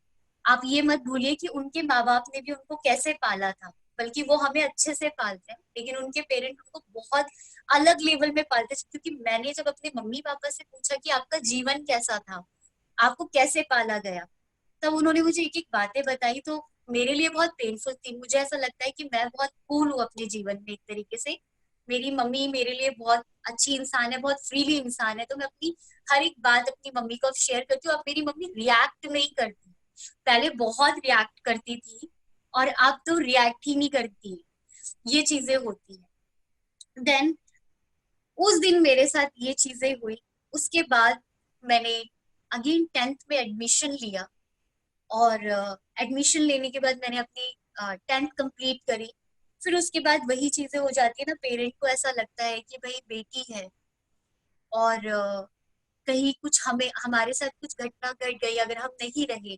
Speaker 3: आप ये मत भूलिए कि उनके माँ बाप ने भी उनको कैसे पाला था, बल्कि वो हमें अच्छे से पालते हैं, लेकिन उनके पेरेंट उनको बहुत अलग लेवल में पालते हैं। क्योंकि मैंने जब अपने मम्मी पापा से पूछा कि आपका जीवन कैसा था, आपको कैसे पाला गया, तब उन्होंने मुझे एक एक बातें बताई, तो मेरे लिए बहुत पेनफुल थी। मुझे ऐसा लगता है कि मैं बहुत कूल हूँ अपने जीवन में एक तरीके से। मेरी मम्मी मेरे लिए बहुत अच्छी इंसान है, बहुत फ्रीली इंसान है, तो मैं अपनी हर एक बात अपनी मम्मी को शेयर करती हूँ। अब मेरी मम्मी रिएक्ट नहीं करती, पहले बहुत रिएक्ट करती थी और अब तो रिएक्ट ही नहीं करती। ये चीजें होती है। देन उस दिन मेरे साथ ये चीजें हुई। उसके बाद मैंने अगेन 10th में एडमिशन लिया, और एडमिशन लेने के बाद मैंने अपनी 10th कंप्लीट करी। फिर उसके बाद वही चीजें हो जाती है ना, पेरेंट को ऐसा लगता है कि भाई बेटी है, और कहीं कुछ हमें, हमारे साथ कुछ घटना घट गई, अगर हम नहीं रहे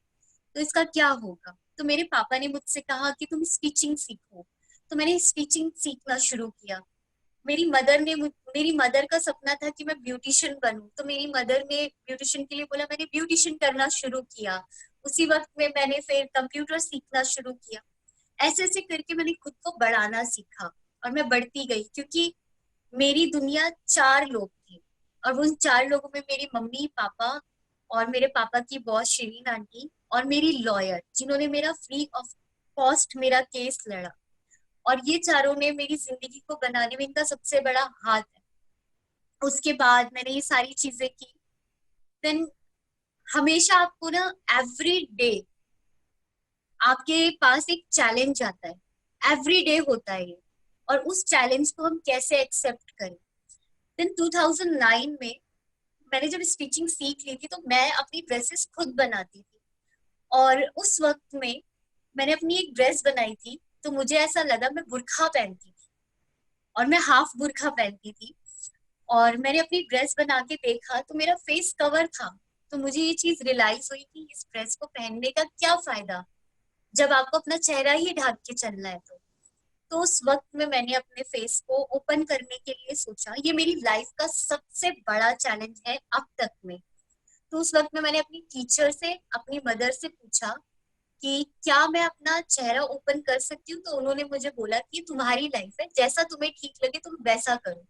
Speaker 3: तो इसका क्या होगा। तो मेरे पापा ने मुझसे कहा कि तुम स्टिचिंग सीखो, तो मैंने स्टिचिंग सीखना शुरू किया। मेरी मदर का सपना था कि मैं ब्यूटिशियन बनूं, तो मेरी मदर ने ब्यूटिशियन के लिए बोला, मैंने ब्यूटिशियन करना शुरू किया। उसी वक्त में मैंने फिर कंप्यूटर सीखना शुरू किया। ऐसे ऐसे करके मैंने खुद को बढ़ाना सीखा, और मैं बढ़ती गई, क्योंकि मेरी दुनिया 4 लोग थे, और उन 4 लोगों में मेरी मम्मी पापा, और मेरे पापा की बॉस शिरीन आंटी, और मेरी लॉयर जिन्होंने मेरा फ्री ऑफ कॉस्ट मेरा केस लड़ा। और ये चारों ने मेरी जिंदगी को बनाने में इनका सबसे बड़ा हाथ है। उसके बाद मैंने ये सारी चीजें की। देन हमेशा आपको ना एवरी डे आपके पास एक चैलेंज आता है, एवरी डे होता है ये, और उस चैलेंज को हम कैसे एक्सेप्ट करें। देन 2009 में मैंने जब स्टिचिंग सीख ली थी, तो मैं अपनी ड्रेसेस खुद बनाती थी। और उस वक्त में मैंने अपनी एक ड्रेस बनाई थी, तो मुझे ऐसा लगा, मैं बुर्खा पहनती थी और मैं हाफ बुर्खा पहनती थी, और मैंने अपनी ड्रेस बना के देखा तो मेरा फेस कवर था। तो मुझे ये चीज रियलाइज हुई कि इस ड्रेस को पहनने का क्या फायदा जब आपको अपना चेहरा ही ढक के चलना है। तो उस वक्त में मैंने अपने फेस को ओपन करने के लिए सोचा। ये मेरी लाइफ का सबसे बड़ा चैलेंज है अब तक में। तो उस वक्त में मैंने अपनी टीचर से, अपनी मदर से पूछा कि क्या मैं अपना चेहरा ओपन कर सकती हूँ। तो उन्होंने मुझे बोला कि तुम्हारी लाइफ है, जैसा तुम्हें ठीक लगे तुम वैसा करो,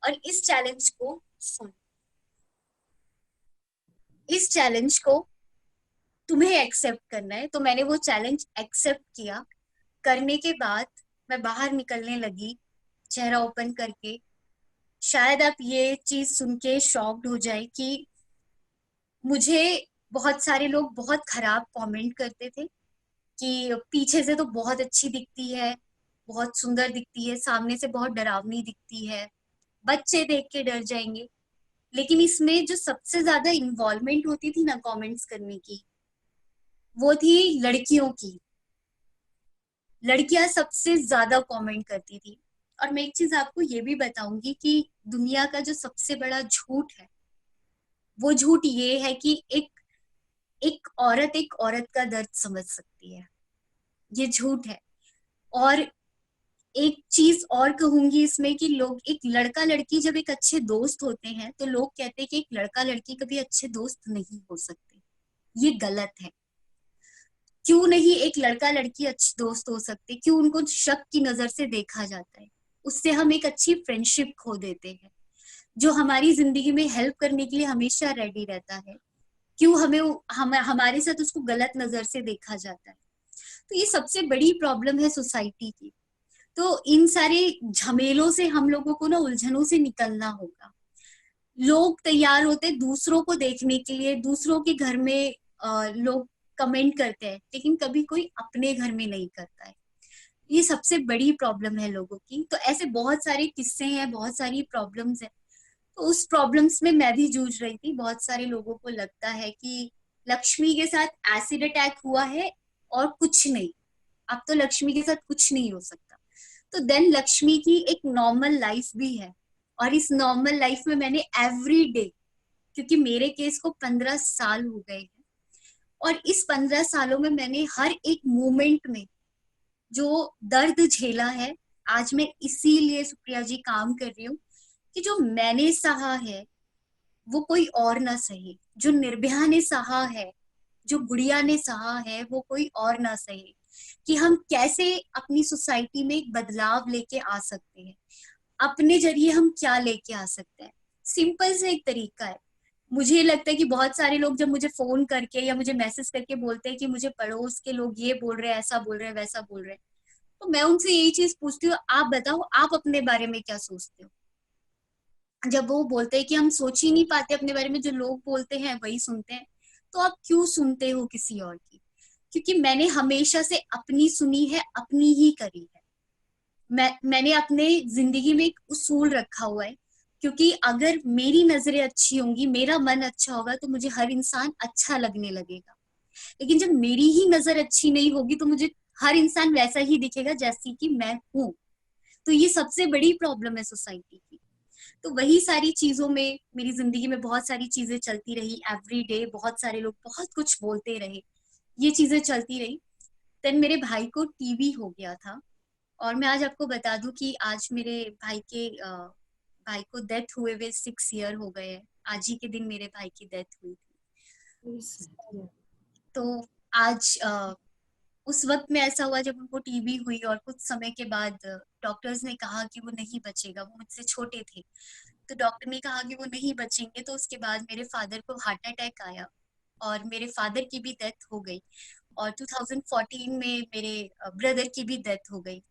Speaker 3: और इस चैलेंज को तुम्हें एक्सेप्ट करना है। तो मैंने वो चैलेंज एक्सेप्ट किया। करने के बाद मैं बाहर निकलने लगी चेहरा ओपन करके। शायद आप ये चीज सुन के शॉक्ड हो जाए कि मुझे बहुत सारे लोग बहुत खराब कमेंट करते थे कि पीछे से तो बहुत अच्छी दिखती है, बहुत सुंदर दिखती है, सामने से बहुत डरावनी दिखती है, बच्चे देख के डर जाएंगे। लेकिन इसमें जो सबसे ज्यादा इन्वॉल्वमेंट होती थी ना कमेंट्स करने की, वो थी लड़कियों की। लड़कियां सबसे ज्यादा कमेंट करती थी। और मैं एक चीज आपको ये भी बताऊंगी कि दुनिया का जो सबसे बड़ा झूठ है, वो झूठ ये है कि एक औरत का दर्द समझ सकती है। ये झूठ है। और एक चीज और कहूंगी इसमें कि लोग, एक लड़का लड़की जब एक अच्छे दोस्त होते हैं तो लोग कहते हैं कि एक लड़का लड़की कभी अच्छे दोस्त नहीं हो सकते। ये गलत है। क्यों नहीं एक लड़का लड़की अच्छे दोस्त हो सकते? क्यों उनको शक की नजर से देखा जाता है? उससे हम एक अच्छी फ्रेंडशिप खो देते हैं। जो हमारी जिंदगी में हेल्प करने के लिए हमेशा रेडी रहता है, क्यों हमारे साथ उसको गलत नजर से देखा जाता है? तो ये सबसे बड़ी प्रॉब्लम है सोसाइटी की। तो इन सारे झमेलों से हम लोगों को ना, उलझनों से निकलना होगा। लोग तैयार होते दूसरों को देखने के लिए, दूसरों के घर में लोग कमेंट करते हैं, लेकिन कभी कोई अपने घर में नहीं करता है। ये सबसे बड़ी प्रॉब्लम है लोगों की। तो ऐसे बहुत सारे किस्से हैं, बहुत सारी प्रॉब्लम्स हैं। तो उस प्रॉब्लम्स में मैं भी जूझ रही थी। बहुत सारे लोगों को लगता है कि लक्ष्मी के साथ एसिड अटैक हुआ है और कुछ नहीं, अब तो लक्ष्मी के साथ कुछ नहीं हो सकता। तो देन लक्ष्मी की एक नॉर्मल लाइफ भी है। और इस नॉर्मल लाइफ में मैंने एवरी डे, क्योंकि मेरे केस को 15 साल हो गए हैं, और इस 15 सालों में मैंने हर एक मोमेंट में जो दर्द झेला है, आज मैं इसीलिए सुप्रिया जी काम कर रही हूँ कि जो मैंने सहा है वो कोई और ना सहे। जो निर्भया ने सहा है, जो गुड़िया ने सहा है, वो कोई और ना सहे। कि हम कैसे अपनी सोसाइटी में एक बदलाव लेके आ सकते हैं, अपने जरिए हम क्या लेके आ सकते हैं। सिंपल से एक तरीका है। मुझे लगता है कि बहुत सारे लोग जब मुझे फोन करके या मुझे मैसेज करके बोलते हैं कि मुझे पड़ोस के लोग ये बोल रहे हैं, ऐसा बोल रहे हैं, वैसा बोल रहे हैं, तो मैं उनसे यही चीज पूछती हूँ, आप बताओ आप अपने बारे में क्या सोचते हो? जब वो बोलते हैं कि हम सोच ही नहीं पाते अपने बारे में, जो लोग बोलते हैं वही सुनते हैं, तो आप क्यों सुनते हो किसी और की? क्योंकि मैंने हमेशा से अपनी सुनी है, अपनी ही करी है। मैंने अपने जिंदगी में एक उसूल रखा हुआ है, क्योंकि अगर मेरी नजरें अच्छी होंगी, मेरा मन अच्छा होगा, तो मुझे हर इंसान अच्छा लगने लगेगा। लेकिन जब मेरी ही नजर अच्छी नहीं होगी तो मुझे हर इंसान वैसा ही दिखेगा जैसी कि मैं हूँ। तो ये सबसे बड़ी प्रॉब्लम है सोसाइटी की। तो वही सारी चीजों में मेरी जिंदगी में बहुत सारी चीजें चलती रही। एवरी डे बहुत सारे लोग बहुत कुछ बोलते रहे, ये चीजें चलती रही। देन मेरे भाई को टीबी हो गया था। और मैं आज आपको बता दूं कि आज मेरे भाई को डेथ हुए हुए 6 ईयर हो गए हैं। आज ही के दिन मेरे भाई की डेथ हुई थी। तो आज उस वक्त में ऐसा हुआ जब उनको टीबी हुई, और कुछ समय के बाद डॉक्टर्स ने कहा कि वो नहीं बचेगा। वो मुझसे छोटे थे, तो डॉक्टर ने कहा कि वो नहीं बचेंगे। तो उसके बाद मेरे फादर को हार्ट अटैक आया और मेरे फादर की भी डेथ हो गई। और 2014 में मेरे ब्रदर की भी डेथ हो गई।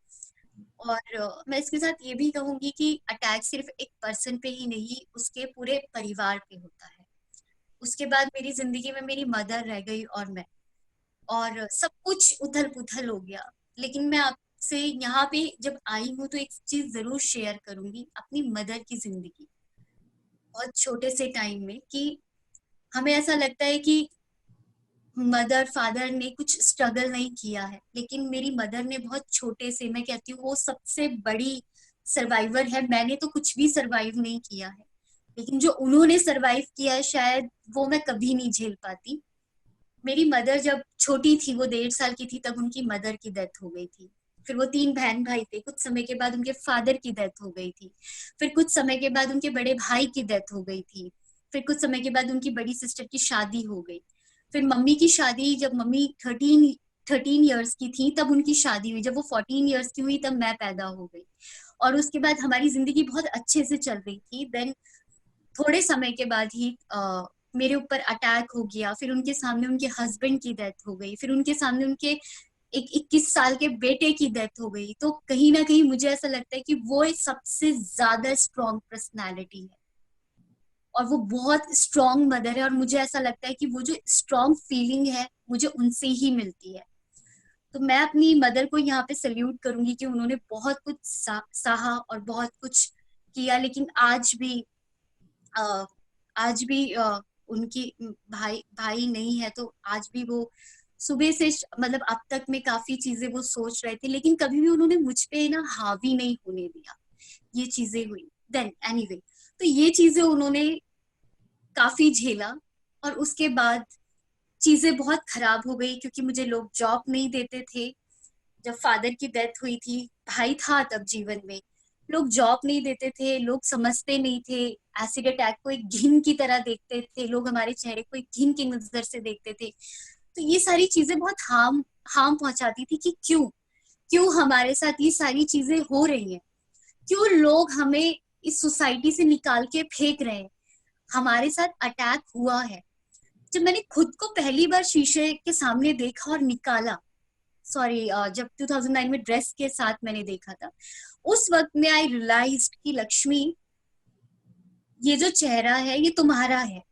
Speaker 3: और मैं इसके साथ ये भी कहूंगी कि अटैक सिर्फ एक पर्सन पे ही नहीं, उसके पूरे परिवार पे होता है। उसके बाद मेरी जिंदगी में मेरी मदर रह गई और मैं, और सब कुछ उथल पुथल हो गया। लेकिन मैं आपसे यहाँ पे जब आई हूँ तो एक चीज जरूर शेयर करूंगी, अपनी मदर की जिंदगी। बहुत छोटे से टाइम में, कि हमें ऐसा लगता है कि मदर फादर ने कुछ स्ट्रगल नहीं किया है, लेकिन मेरी मदर ने बहुत छोटे से, मैं कहती हूँ वो सबसे बड़ी सर्वाइवर है, मैंने तो कुछ भी सर्वाइव नहीं किया है, लेकिन जो उन्होंने सर्वाइव किया है शायद वो मैं कभी नहीं झेल पाती। मेरी मदर जब छोटी थी, वो 1.5 साल की थी, तब उनकी मदर की डेथ हो गई थी। फिर वो 3 बहन भाई थे, कुछ समय के बाद उनके फादर की डेथ हो गई थी। फिर कुछ समय के बाद उनके बड़े भाई की डेथ हो गई थी। फिर कुछ समय के बाद उनकी बड़ी सिस्टर की शादी हो गई। फिर मम्मी की शादी, जब मम्मी 13 इयर्स की थी तब उनकी शादी हुई। जब वो 14 इयर्स की हुई तब मैं पैदा हो गई। और उसके बाद हमारी जिंदगी बहुत अच्छे से चल रही थी। देन थोड़े समय के बाद ही मेरे ऊपर अटैक हो गया। फिर उनके सामने उनके हस्बैंड की डेथ हो गई। फिर उनके सामने उनके एक 21 साल के बेटे की डेथ हो गई। तो कहीं ना कहीं मुझे ऐसा लगता है कि वो एक सबसे ज्यादा स्ट्रॉन्ग पर्सनालिटी है और वो बहुत स्ट्रॉन्ग मदर है। और मुझे ऐसा लगता है कि वो जो स्ट्रॉन्ग फीलिंग है मुझे उनसे ही मिलती है। तो मैं अपनी मदर को यहाँ पे सल्यूट करूंगी कि उन्होंने बहुत कुछ सहा और बहुत कुछ किया। लेकिन आज भी उनकी भाई भाई नहीं है, तो आज भी वो सुबह से मतलब अब तक में काफी चीजें वो सोच रहे थे, लेकिन कभी भी उन्होंने मुझ पे ना हावी नहीं होने दिया। ये चीजें हुई। देन एनीवे, तो ये चीजें उन्होंने काफी झेला। और उसके बाद चीजें बहुत खराब हो गई क्योंकि मुझे लोग जॉब नहीं देते थे। जब फादर की डेथ हुई थी, भाई था तब जीवन में, लोग जॉब नहीं देते थे, लोग समझते नहीं थे। एसिड अटैक को एक घिन की तरह देखते थे लोग, हमारे चेहरे को एक घिन की नजर से देखते थे। तो ये सारी चीजें बहुत हार्म पहुंचाती थी कि क्यों क्यों हमारे साथ ये सारी चीजें हो रही हैं, क्यों लोग हमें इस सोसाइटी से निकाल के फेंक रहे हैं। हमारे साथ अटैक हुआ है। जब मैंने खुद को पहली बार शीशे के सामने देखा और निकाला, सॉरी, जब 2009 में ड्रेस के साथ मैंने देखा था, उस वक्त में आई रियलाइज्ड कि लक्ष्मी, ये जो चेहरा है ये तुम्हारा है।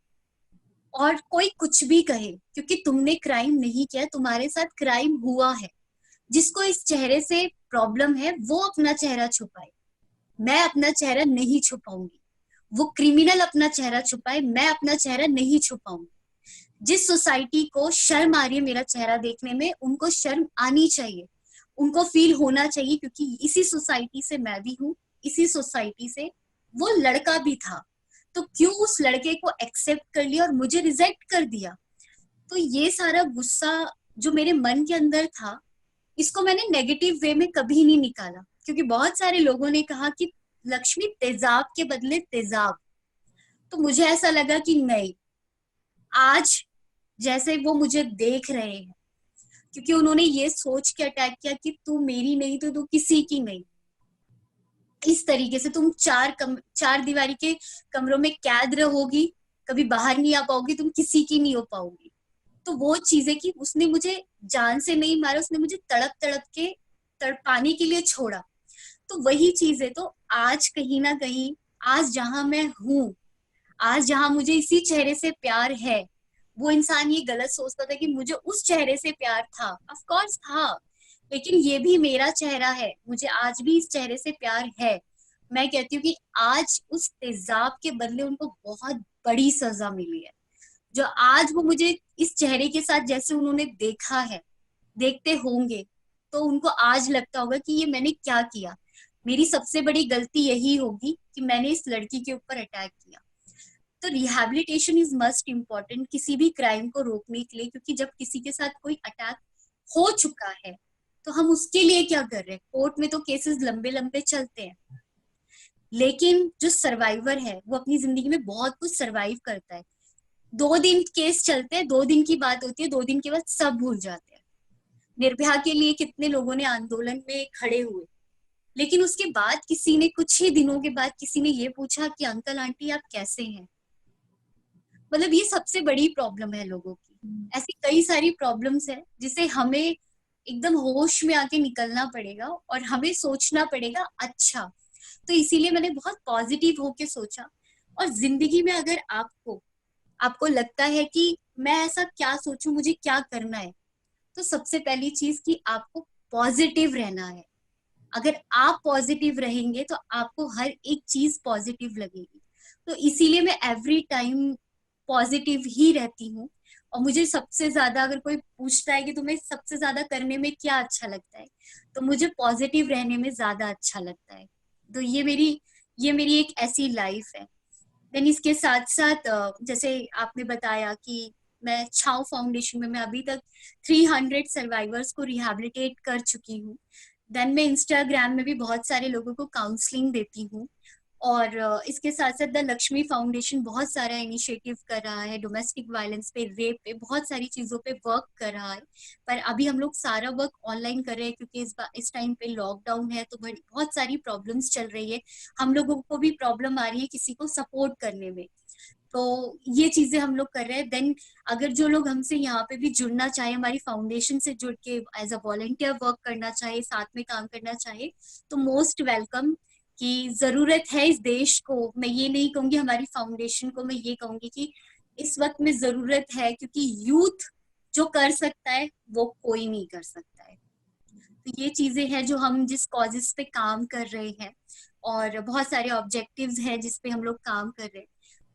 Speaker 3: और कोई कुछ भी कहे, क्योंकि तुमने क्राइम नहीं किया, तुम्हारे साथ क्राइम हुआ है। जिसको इस चेहरे से प्रॉब्लम है वो अपना चेहरा छुपाए, मैं अपना चेहरा नहीं छुपाऊंगी। वो क्रिमिनल अपना चेहरा छुपाए, मैं अपना चेहरा नहीं छुपाऊंगी। जिस सोसाइटी को शर्म आ रही है मेरा चेहरा देखने में, उनको शर्म आनी चाहिए, उनको फील होना चाहिए, क्योंकि इसी सोसाइटी से मैं भी हूँ, इसी सोसाइटी से वो लड़का भी था। तो क्यों उस लड़के को एक्सेप्ट कर लिया और मुझे रिजेक्ट कर दिया। तो ये सारा गुस्सा जो मेरे मन के अंदर था, इसको मैंने नेगेटिव वे में कभी नहीं निकाला, क्योंकि बहुत सारे लोगों ने कहा कि लक्ष्मी तेजाब के बदले तेजाब। तो मुझे ऐसा लगा कि नहीं, आज जैसे वो मुझे देख रहे हैं, क्योंकि उन्होंने ये सोच के अटैक किया कि तू मेरी नहीं तो तू किसी की नहीं। इस तरीके से तुम चार दीवारी के कमरों में कैद रहोगी, कभी बाहर नहीं आ पाओगी, तुम किसी की नहीं हो पाओगी। तो वो चीजें कि उसने मुझे जान से नहीं मारा, उसने मुझे तड़प तड़प के तड़पाने के लिए छोड़ा। तो वही चीज है। तो आज कहीं ना कहीं, आज जहां मैं हूँ, आज जहां मुझे इसी चेहरे से प्यार है, वो इंसान ये गलत सोचता था कि मुझे उस चेहरे से प्यार था। ऑफ कोर्स था, लेकिन ये भी मेरा चेहरा है, मुझे आज भी इस चेहरे से प्यार है। मैं कहती हूँ कि आज उस तेजाब के बदले उनको बहुत बड़ी सजा मिली है। जो आज वो मुझे इस चेहरे के साथ जैसे उन्होंने देखा है, देखते होंगे, तो उनको आज लगता होगा कि ये मैंने क्या किया। मेरी सबसे बड़ी गलती यही होगी कि मैंने इस लड़की के ऊपर अटैक किया। तो रिहैबिलिटेशन इज मस्ट इम्पॉर्टेंट किसी भी क्राइम को रोकने के लिए, क्योंकि जब किसी के साथ कोई अटैक हो चुका है तो हम उसके लिए क्या कर रहे हैं। कोर्ट में तो केसेस लंबे लंबे चलते हैं, लेकिन जो सर्वाइवर है वो अपनी जिंदगी में बहुत कुछ सर्वाइव करता है। 2 दिन केस चलते हैं, 2 दिन की बात होती है, 2 दिन के बाद सब भूल जाते हैं। निर्भया के लिए कितने लोगों ने आंदोलन में खड़े हुए, लेकिन उसके बाद किसी ने, कुछ ही दिनों के बाद किसी ने ये पूछा कि अंकल आंटी आप कैसे हैं। मतलब ये सबसे बड़ी प्रॉब्लम है लोगों की। ऐसी कई सारी प्रॉब्लम्स है जिसे हमें एकदम होश में आके निकलना पड़ेगा और हमें सोचना पड़ेगा अच्छा। तो इसीलिए मैंने बहुत पॉजिटिव होके सोचा। और जिंदगी में अगर आपको लगता है कि मैं ऐसा क्या सोचूं, मुझे क्या करना है, तो सबसे पहली चीज कि आपको पॉजिटिव रहना है। अगर आप पॉजिटिव रहेंगे तो आपको हर एक चीज पॉजिटिव लगेगी। तो इसीलिए मैं एवरी टाइम पॉजिटिव ही रहती हूँ। और मुझे सबसे ज्यादा, अगर कोई पूछता है कि तुम्हें सबसे ज्यादा करने में क्या अच्छा लगता है, तो मुझे पॉजिटिव रहने में ज्यादा अच्छा लगता है। तो ये मेरी एक ऐसी लाइफ है। देन इसके साथ साथ जैसे आपने बताया कि मैं छाव फाउंडेशन में मैं अभी तक 300 सर्वाइवर्स को रिहैबिलिटेट कर चुकी हूँ। देन मैं इंस्टाग्राम में भी बहुत सारे लोगों को काउंसलिंग देती हूँ। और इसके साथ साथ द लक्ष्मी फाउंडेशन बहुत सारा इनिशिएटिव कर रहा है, डोमेस्टिक वायलेंस पे, रेप पे, बहुत सारी चीजों पे वर्क कर रहा है। पर अभी हम लोग सारा वर्क ऑनलाइन कर रहे हैं क्योंकि इस टाइम पे लॉकडाउन है, तो बहुत सारी प्रॉब्लम्स चल रही है। हम लोगों को भी प्रॉब्लम आ रही है किसी को सपोर्ट करने में, तो ये चीजें हम लोग कर रहे हैं। देन अगर जो लोग हमसे यहाँ पे भी जुड़ना चाहे, हमारी फाउंडेशन से जुड़ के एज अ वॉलंटियर वर्क करना चाहे, साथ में काम करना चाहे, तो मोस्ट वेलकम। कि जरूरत है इस देश को, मैं ये नहीं कहूंगी हमारी फाउंडेशन को, मैं ये कहूंगी कि इस वक्त में जरूरत है, क्योंकि यूथ जो कर सकता है वो कोई नहीं कर सकता है। तो ये चीजें हैं जो हम जिस कॉजेस पे काम कर रहे हैं, और बहुत सारे ऑब्जेक्टिव्स हैं जिस पे हम लोग काम कर रहे हैं।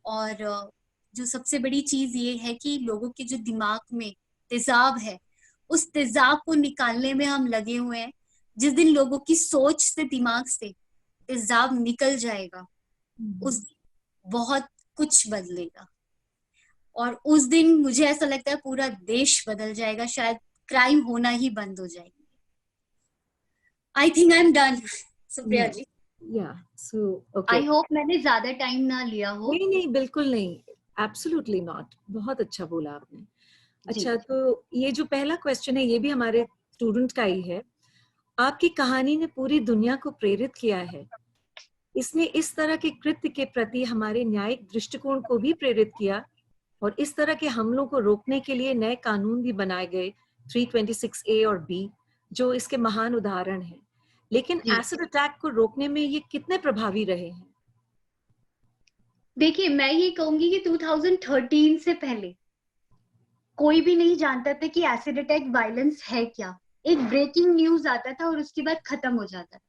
Speaker 3: और जो सबसे बड़ी चीज ये है कि लोगों के जो दिमाग में तेजाब है, उस तेजाब को निकालने में हम लगे हुए हैं। जिस दिन लोगों की सोच से, दिमाग से तेजाब निकल जाएगा, उस दिन बहुत कुछ बदलेगा। और उस दिन मुझे ऐसा लगता है पूरा देश बदल जाएगा, शायद क्राइम होना ही बंद हो जाएगी। I think I am done, Supriya ji.
Speaker 1: so okay.
Speaker 2: I hope मैंने ज्यादा टाइम ना लिया हो।
Speaker 1: नहीं नहीं, बिल्कुल नहीं, एब्सोल्युटली नॉट, बहुत अच्छा बोला आपने। अच्छा, तो ये जो पहला क्वेश्चन है ये भी हमारे स्टूडेंट का ही है। आपकी कहानी ने पूरी दुनिया को प्रेरित किया है। इसने इस तरह के कृत्य के प्रति हमारे न्यायिक दृष्टिकोण को भी प्रेरित किया, और इस तरह के हमलों को रोकने के लिए नए कानून भी बनाए गए, 326A और B, जो इसके महान उदाहरण हैं। लेकिन एसिड अटैक को रोकने में ये कितने प्रभावी रहे हैं?
Speaker 2: देखिए, मैं ये कहूंगी कि 2013 से पहले कोई भी नहीं जानता था कि एसिड अटैक वायलेंस है क्या। एक ब्रेकिंग न्यूज आता था और उसके बाद खत्म हो जाता था।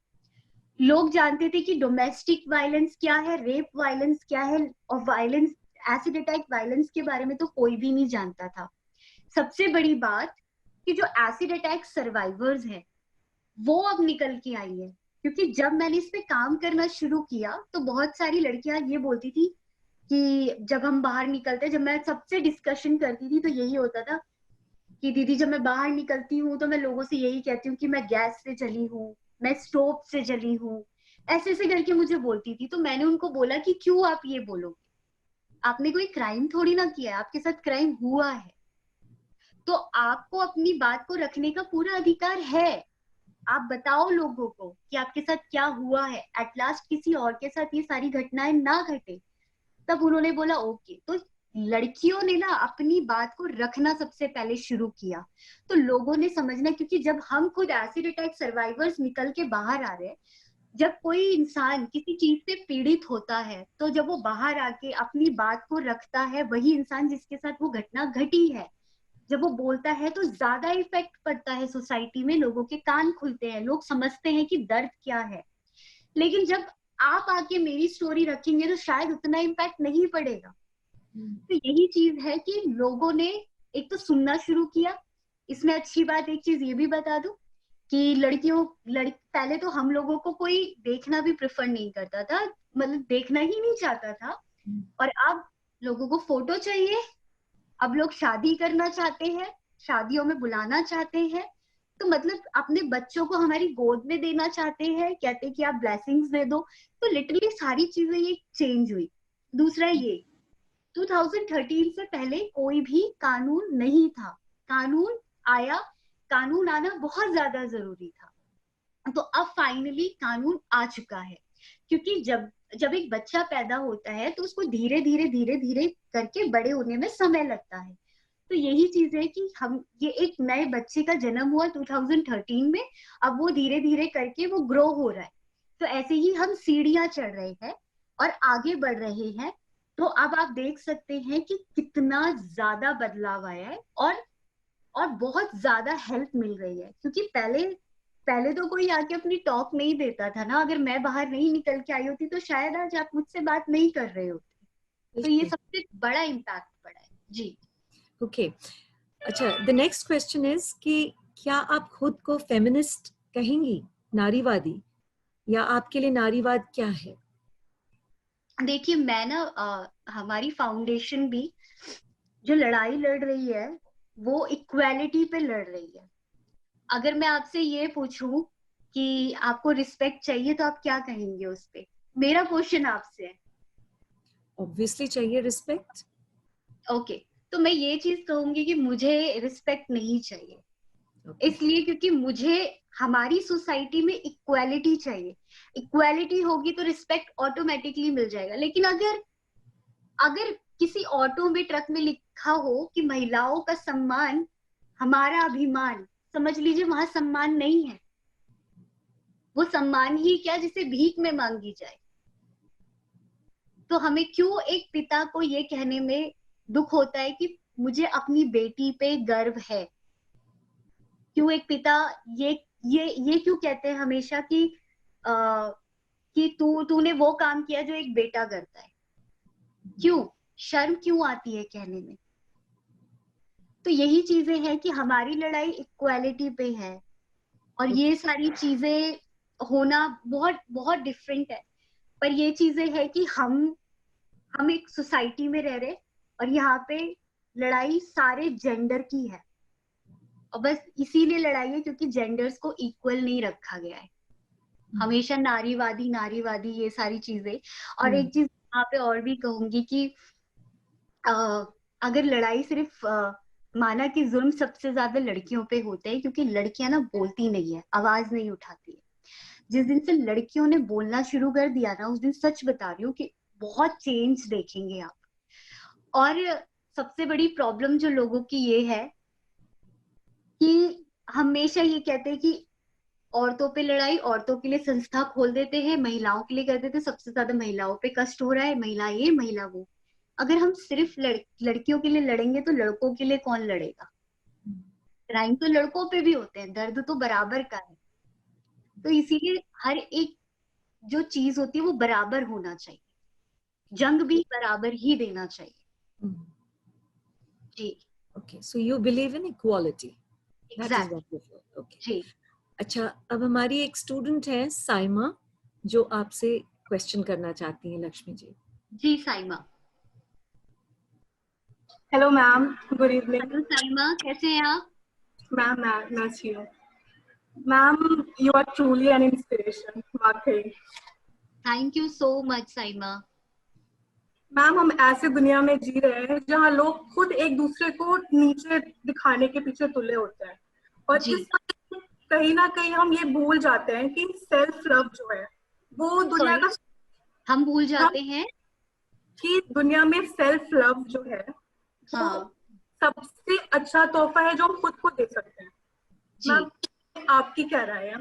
Speaker 2: लोग जानते थे कि डोमेस्टिक वायलेंस क्या है, रेप वायलेंस क्या है, और वायलेंस, एसिड अटैक वायलेंस के बारे में तो कोई भी नहीं जानता था। सबसे बड़ी बात कि जो एसिड अटैक सर्वाइवर्स हैं वो अब निकल के आई है। क्योंकि जब मैंने इस पे काम करना शुरू किया तो बहुत सारी लड़कियां ये बोलती थी कि जब हम बाहर निकलते, जब मैं सबसे डिस्कशन करती थी तो यही होता था कि दीदी जब मैं बाहर निकलती हूँ तो मैं लोगों से यही कहती हूँ कि मैं गैस से जली हूँ, मैं स्टोव से जली हूँ, ऐसे ऐसे करके मुझे बोलती थी। तो मैंने उनको बोला कि क्यों आप ये बोलोगे, आपने कोई क्राइम थोड़ी ना किया है, आपके साथ क्राइम हुआ है, तो आपको अपनी बात को रखने का पूरा अधिकार है। आप बताओ लोगों को कि आपके साथ क्या हुआ है, एट लास्ट किसी और के साथ ये सारी घटनाएं ना घटे। तब उन्होंने बोला ओके। तो लड़कियों ने ना अपनी बात को रखना सबसे पहले शुरू किया, तो लोगों ने समझना, क्योंकि जब हम खुद एसिड अटैक सर्वाइवर्स निकल के बाहर आ रहे हैं, जब कोई इंसान किसी चीज से पीड़ित होता है तो जब वो बाहर आके अपनी बात को रखता है, वही इंसान जिसके साथ वो घटना घटी है, जब वो बोलता है तो ज्यादा इफेक्ट पड़ता है सोसाइटी में, लोगों के कान खुलते हैं, लोग समझते हैं कि दर्द क्या है। लेकिन जब आप आके मेरी स्टोरी रखेंगे तो शायद उतना इम्पैक्ट नहीं पड़ेगा। तो यही चीज है कि लोगों ने एक तो सुनना शुरू किया। इसमें अच्छी बात एक चीज ये भी बता दूं कि पहले तो हम लोगों को कोई देखना भी प्रेफर नहीं करता था, मतलब देखना ही नहीं चाहता था। और अब लोगों को फोटो चाहिए, अब लोग शादी करना चाहते हैं, शादियों में बुलाना चाहते हैं, तो मतलब अपने बच्चों को हमारी गोद में देना चाहते हैं, कहते हैं कि आप ब्लेसिंग्स दे दो। तो लिटरली सारी चीजें ये चेंज हुई। दूसरा ये 2013 से पहले कोई भी कानून नहीं था, कानून आया, कानून आना बहुत ज्यादा जरूरी था। तो अब फाइनली कानून आ चुका है, क्योंकि जब एक बच्चा पैदा होता है तो उसको धीरे धीरे करके बड़े होने में समय लगता है। तो यही चीज है कि हम ये एक नए बच्चे का जन्म हुआ 2013 में, अब वो धीरे धीरे करके वो ग्रो हो रहा है। तो ऐसे ही हम सीढ़ियां चढ़ रहे हैं और आगे बढ़ रहे हैं। तो अब आप देख सकते हैं कि कितना ज्यादा बदलाव आया है, और बहुत ज्यादा हेल्प मिल रही है। क्योंकि पहले तो कोई आके अपनी टॉक नहीं देता था ना, अगर मैं बाहर नहीं निकल के आई होती तो शायद आज आप मुझसे बात नहीं कर रहे होते। तो ये सबसे बड़ा इम्पैक्ट पड़ा है जी।
Speaker 1: ओके, अच्छा, द नेक्स्ट क्वेश्चन इज कि क्या आप खुद को फेमिनिस्ट कहेंगी, नारीवादी? या आपके लिए नारीवाद क्या है?
Speaker 2: देखिए मैं ना हमारी फाउंडेशन भी जो लड़ाई लड़ रही है वो इक्वालिटी पे लड़ रही है। अगर मैं आपसे ये पूछूं कि आपको रिस्पेक्ट चाहिए तो आप क्या कहेंगे उस पे? मेरा क्वेश्चन आपसे है।
Speaker 1: ऑब्वियसली चाहिए रिस्पेक्ट।
Speaker 2: ओके, तो मैं ये चीज कहूंगी कि मुझे रिस्पेक्ट नहीं चाहिए, इसलिए क्योंकि मुझे हमारी सोसाइटी में इक्वालिटी चाहिए। इक्वालिटी होगी तो रिस्पेक्ट ऑटोमेटिकली मिल जाएगा। लेकिन अगर अगर किसी ऑटो में, ट्रक में लिखा हो कि महिलाओं का सम्मान हमारा अभिमान, समझ लीजिए वहां सम्मान नहीं है। वो सम्मान ही क्या जिसे भीख में मांगी जाए। तो हमें क्यों एक पिता को ये कहने में दुख होता है कि मुझे अपनी बेटी पे गर्व है? क्यों एक पिता ये क्यों कहते हैं हमेशा कि तूने वो काम किया जो एक बेटा करता है? क्यों शर्म क्यों आती है कहने में? तो यही चीजें हैं कि हमारी लड़ाई इक्वालिटी पे है और ये सारी चीजें होना बहुत बहुत डिफरेंट है। पर ये चीजें है कि हम एक सोसाइटी में रह रहे और यहाँ पे लड़ाई सारे जेंडर की है और बस इसीलिए लड़ाई है क्योंकि जेंडर्स को इक्वल नहीं रखा गया है। हमेशा नारीवादी नारीवादी ये सारी चीजें। और एक चीज यहाँ पे और भी कहूंगी कि अगर लड़ाई सिर्फ माना कि जुल्म सबसे ज्यादा लड़कियों पे होते हैं क्योंकि लड़कियां ना बोलती नहीं है, आवाज नहीं उठाती है। जिस दिन से लड़कियों ने बोलना शुरू कर दिया ना, उस दिन सच बता रही हूँ कि बहुत चेंज देखेंगे आप। और सबसे बड़ी प्रॉब्लम जो लोगों की ये है कि हमेशा ये कहते हैं कि औरतों पे लड़ाई, औरतों के लिए संस्था खोल देते हैं, महिलाओं के लिए कर देते हैं, सबसे ज्यादा महिलाओं पे कष्ट हो रहा है, महिला ये महिला वो। अगर हम सिर्फ लड़कियों के लिए लड़ेंगे तो लड़कों के लिए कौन लड़ेगा? क्राइम तो लड़कों पे भी होते हैं, दर्द तो बराबर का है। तो इसीलिए हर एक जो चीज होती है वो बराबर होना चाहिए, जंग भी बराबर ही देना चाहिए। जी
Speaker 1: okay, so you believe in equality. That is
Speaker 2: exactly.
Speaker 1: Wonderful. Okay,
Speaker 2: जी
Speaker 1: अच्छा, अब हमारी एक स्टूडेंट है साइमा जो आपसे क्वेश्चन करना चाहती हैं। लक्ष्मी जी।
Speaker 2: जी Saima.
Speaker 4: Hello ma'am, good evening.
Speaker 2: Hello Saima, कैसे हैं आप?
Speaker 4: मैम मैं अच्छी हूँ ma'am. You are truly an inspiration, वाकई।
Speaker 2: Thank you so much Saima.
Speaker 4: Ma'am हम ऐसे दुनिया में जी रहे हैं जहाँ लोग खुद एक दूसरे को नीचे दिखाने के पीछे तुले होते हैं और
Speaker 2: जी
Speaker 4: इस कहीं ना कहीं हम ये भूल जाते हैं कि सेल्फ लव जो है वो दुनिया
Speaker 2: सॉरी,
Speaker 4: का
Speaker 2: हम भूल जाते हैं।
Speaker 4: कि दुनिया में सेल्फ लव जो है वो
Speaker 2: हाँ
Speaker 4: सबसे अच्छा तोहफा है जो हम खुद को दे सकते हैं।
Speaker 2: जी,
Speaker 4: मैम आपकी क्या राय है?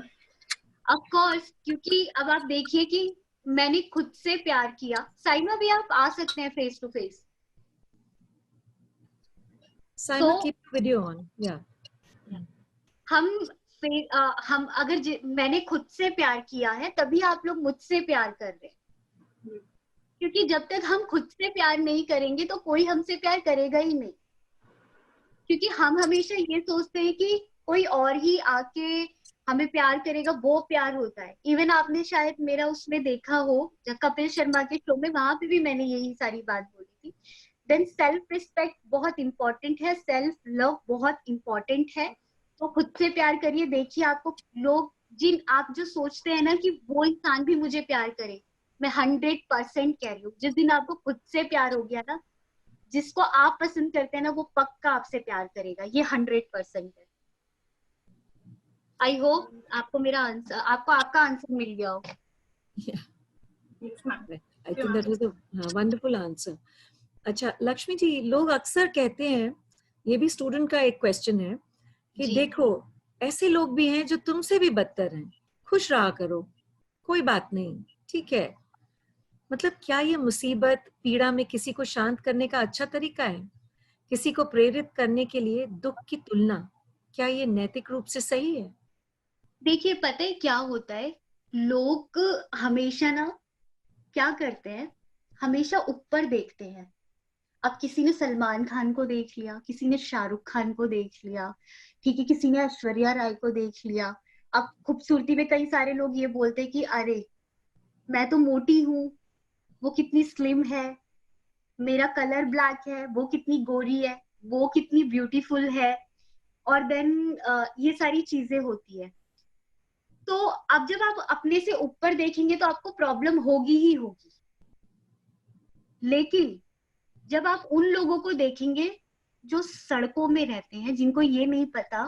Speaker 2: ऑफ कोर्स, क्योंकि अब आप देखिए कि मैंने खुद से प्यार किया। साइमा भी आप आ सकते हैं face to face.
Speaker 1: Saima, keep video on. या
Speaker 2: हम अगर मैंने खुद से प्यार किया है तभी आप लोग मुझसे प्यार कर रहे हैं। क्योंकि जब तक हम खुद से प्यार नहीं करेंगे तो कोई हमसे प्यार करेगा ही नहीं। क्योंकि हम हमेशा ये सोचते हैं कि कोई और ही आके हमें प्यार करेगा, वो प्यार होता है। इवन आपने शायद मेरा उसमें देखा हो, कपिल शर्मा के शो में, वहां पे भी मैंने यही सारी बात बोली थी। देन सेल्फ रिस्पेक्ट बहुत इंपॉर्टेंट है, सेल्फ लव बहुत इंपॉर्टेंट है। तो खुद से प्यार करिए। देखिए आपको लोग, आप जो सोचते हैं ना कि वो इंसान भी मुझे प्यार करे, मैं 100% कह रही हूँ, जिस दिन आपको खुद से प्यार हो गया ना, जिसको आप पसंद करते हैं ना, वो पक्का आपसे प्यार करेगा, ये 100% है। आई होप आपको मेरा आंसर, आपको आपका आंसर मिल गया हो।
Speaker 1: I think that was a wonderful answer. अच्छा लक्ष्मी जी, लोग अक्सर कहते हैं, ये भी स्टूडेंट का एक क्वेश्चन है कि
Speaker 2: जी
Speaker 1: देखो ऐसे लोग भी हैं जो तुमसे भी बदतर हैं, खुश रहा करो, कोई बात नहीं, ठीक है। मतलब क्या ये मुसीबत पीड़ा में किसी को शांत करने का अच्छा तरीका है? किसी को प्रेरित करने के लिए दुख की तुलना, क्या ये नैतिक रूप से सही है?
Speaker 2: देखिए, पता है क्या होता है, लोग हमेशा ना क्या करते हैं, हमेशा ऊपर देखते हैं। अब किसी ने सलमान खान को देख लिया, किसी ने शाहरुख खान को देख लिया, ठीक है, किसी ने ऐश्वर्या राय को देख लिया। अब खूबसूरती में कई सारे लोग ये बोलते हैं कि अरे मैं तो मोटी हूँ, वो कितनी स्लिम है, मेरा कलर ब्लैक है, वो कितनी गोरी है, वो कितनी ब्यूटीफुल है, और देन ये सारी चीजें होती है। तो अब जब आप अपने से ऊपर देखेंगे तो आपको प्रॉब्लम होगी ही होगी, लेकिन जब आप उन लोगों को देखेंगे जो सड़कों में रहते हैं, जिनको ये नहीं पता